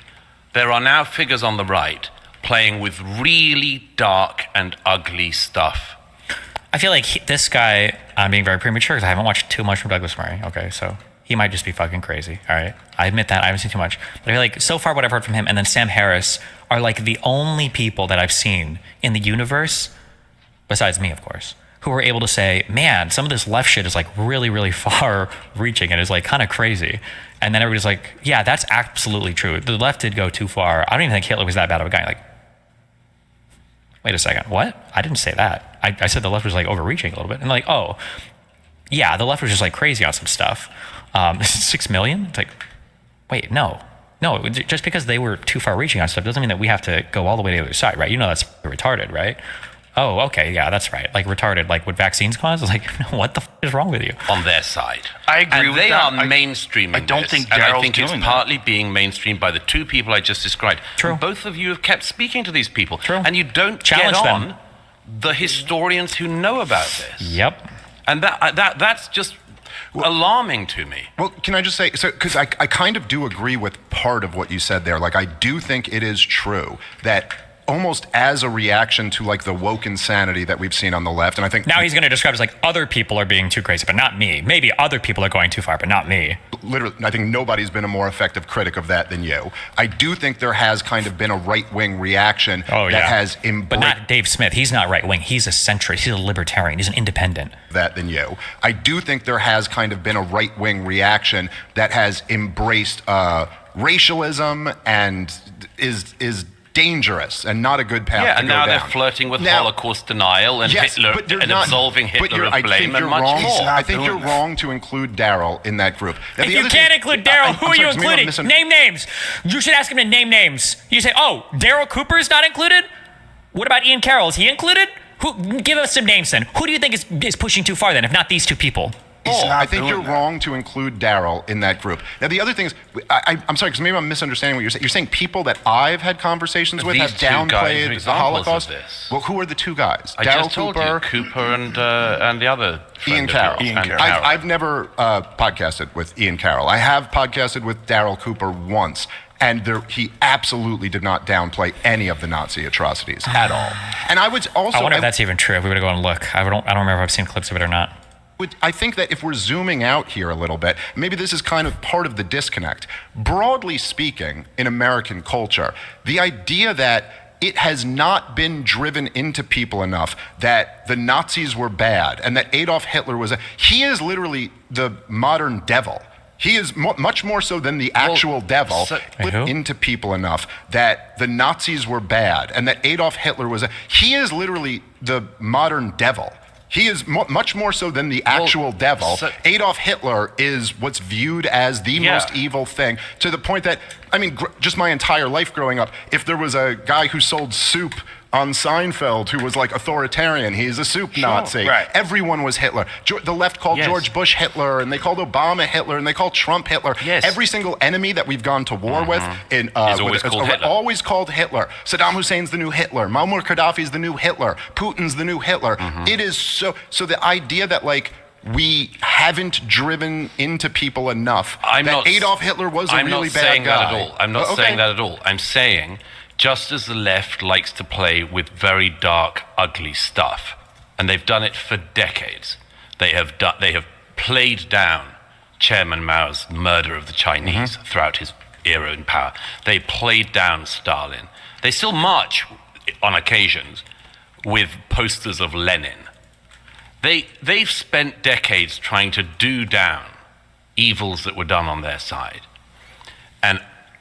there are now figures on the right playing with really dark and ugly stuff. I feel like this guy, I'm being very premature because I haven't watched too much from Douglas Murray, okay? So he might just be fucking crazy, all right? I admit that, I haven't seen too much. But I feel like so far what I've heard from him and then Sam Harris are the only people that I've seen in the universe, besides me, of course, who are able to say, man, some of this left shit is really, really far reaching and is kind of crazy. And then everybody's like, yeah, that's absolutely true. The left did go too far. I don't even think Hitler was that bad of a guy. wait a second, what? I didn't say that. I said the left was like overreaching a little bit. And like, oh, yeah, the left was just like crazy on some stuff. 6 million? It's like, wait, no, just because they were too far reaching on stuff doesn't mean that we have to go all the way to the other side, right? You know that's retarded, right? Oh, okay, yeah, that's right. Like retarded, like what vaccines cause? Like, what the is wrong with you? On their side. I agree and with they that. are mainstreaming I don't this, think and I Daryl's think it's doing partly being mainstreamed by the two people I just described. True. And both of you have kept speaking to these people. True. And you don't Challenge get them. on the historians who know about this. Yep. And that's just alarming to me. Well, can I just say, so because I kind of do agree with part of what you said there. Like, I do think it is true that almost as a reaction to like the woke insanity that we've seen on the left, and I think now he's going to describe it as like other people are being too crazy, but not me. Maybe other people are going too far, but not me. Literally, I think nobody's been a more effective critic of that than you. I do think there has kind of been a right-wing reaction that has but not Dave Smith. He's not right-wing. He's a centrist. He's a libertarian. He's an independent. That than you. I do think there has kind of been a right-wing reaction that has embraced racialism and is dangerous and not a good path to and go now down. they're flirting with Holocaust denial and Hitler and absolving Hitler of blame and much more. I think you're wrong to include Daryl in that group. Now, if you can't include Daryl, who are you including? Name names. You should ask him to name names. You say, oh, Daryl Cooper is not included? What about Ian Carroll? Is he included? Give us some names then. Who do you think is pushing too far then, if not these two people? I think you're wrong to include Daryl in that group. Now, the other thing is, I'm sorry, because maybe I'm misunderstanding what you're saying. You're saying people that I've had conversations with have downplayed the Holocaust? Well, who are the two guys? I Daryl just told Cooper, you, Cooper and the other Ian friend of Carroll. yours, I've never podcasted with Ian Carroll. I have podcasted with Daryl Cooper once. And he absolutely did not downplay any of the Nazi atrocities at all. And I would also... I wonder if that's even true. If we were to go and look. I don't remember if I've seen clips of it or not. I think that if we're zooming out here a little bit, maybe this is kind of part of the disconnect. Broadly speaking, in American culture, the idea that it has not been driven into people enough that the Nazis were bad and that Adolf Hitler was he is literally the modern devil. He is much more so than the actual devil, put into people enough that the Nazis were bad and that Adolf Hitler was he is literally the modern devil. He is much more so than the actual devil. Adolf Hitler is what's viewed as the most evil thing, to the point that, I mean, just my entire life growing up, if there was a guy who sold soup on Seinfeld who was like authoritarian, he's a soup Nazi. Right. Everyone was Hitler. The left called George Bush Hitler, and they called Obama Hitler, and they called Trump Hitler. Every single enemy that we've gone to war with is always called Hitler. Saddam Hussein's the new Hitler. Muammar Gaddafi's the new Hitler. Putin's the new Hitler. It is so the idea that like we haven't driven into people enough that Adolf Hitler was a really bad guy. I'm not saying that at all. I'm saying just as the left likes to play with very dark, ugly stuff, and they've done it for decades, they have played down Chairman Mao's murder of the Chinese throughout his era in power. They played down Stalin. They still march on occasions with posters of Lenin. They've spent decades trying to do down evils that were done on their side. And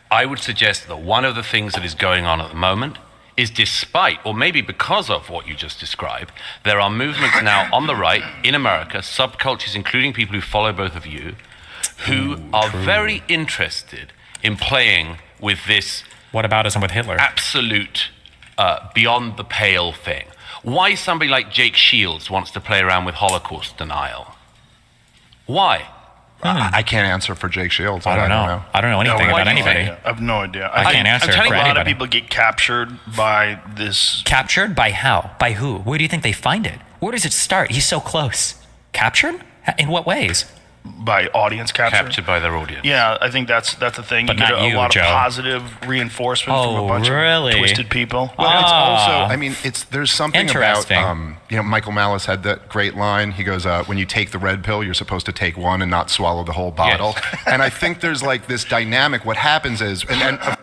I would suggest that one of the things that is going on at the moment is, despite, or maybe because of what you just described, there are movements now on the right in America, subcultures, including people who follow both of you, who are very interested in playing with this whataboutism with Hitler, absolute beyond the pale thing. Why somebody like Jake Shields wants to play around with Holocaust denial? Why? I can't answer for Jake Shields. I don't know. I don't know anything about anybody. I have no idea. I can't answer for anybody. A lot of people get captured by this. Captured? By how? By who? Where do you think they find it? Where does it start? He's so close. Captured? In what ways? By audience capture. Captured by their audience. Yeah, I think that's the thing. But you get not a lot Joe. of positive reinforcement from a bunch of twisted people. Well, it's also, I mean, there's something about, Interesting. Michael Malice had that great line. He goes, when you take the red pill, you're supposed to take one and not swallow the whole bottle. And I think there's like this dynamic. What happens is, and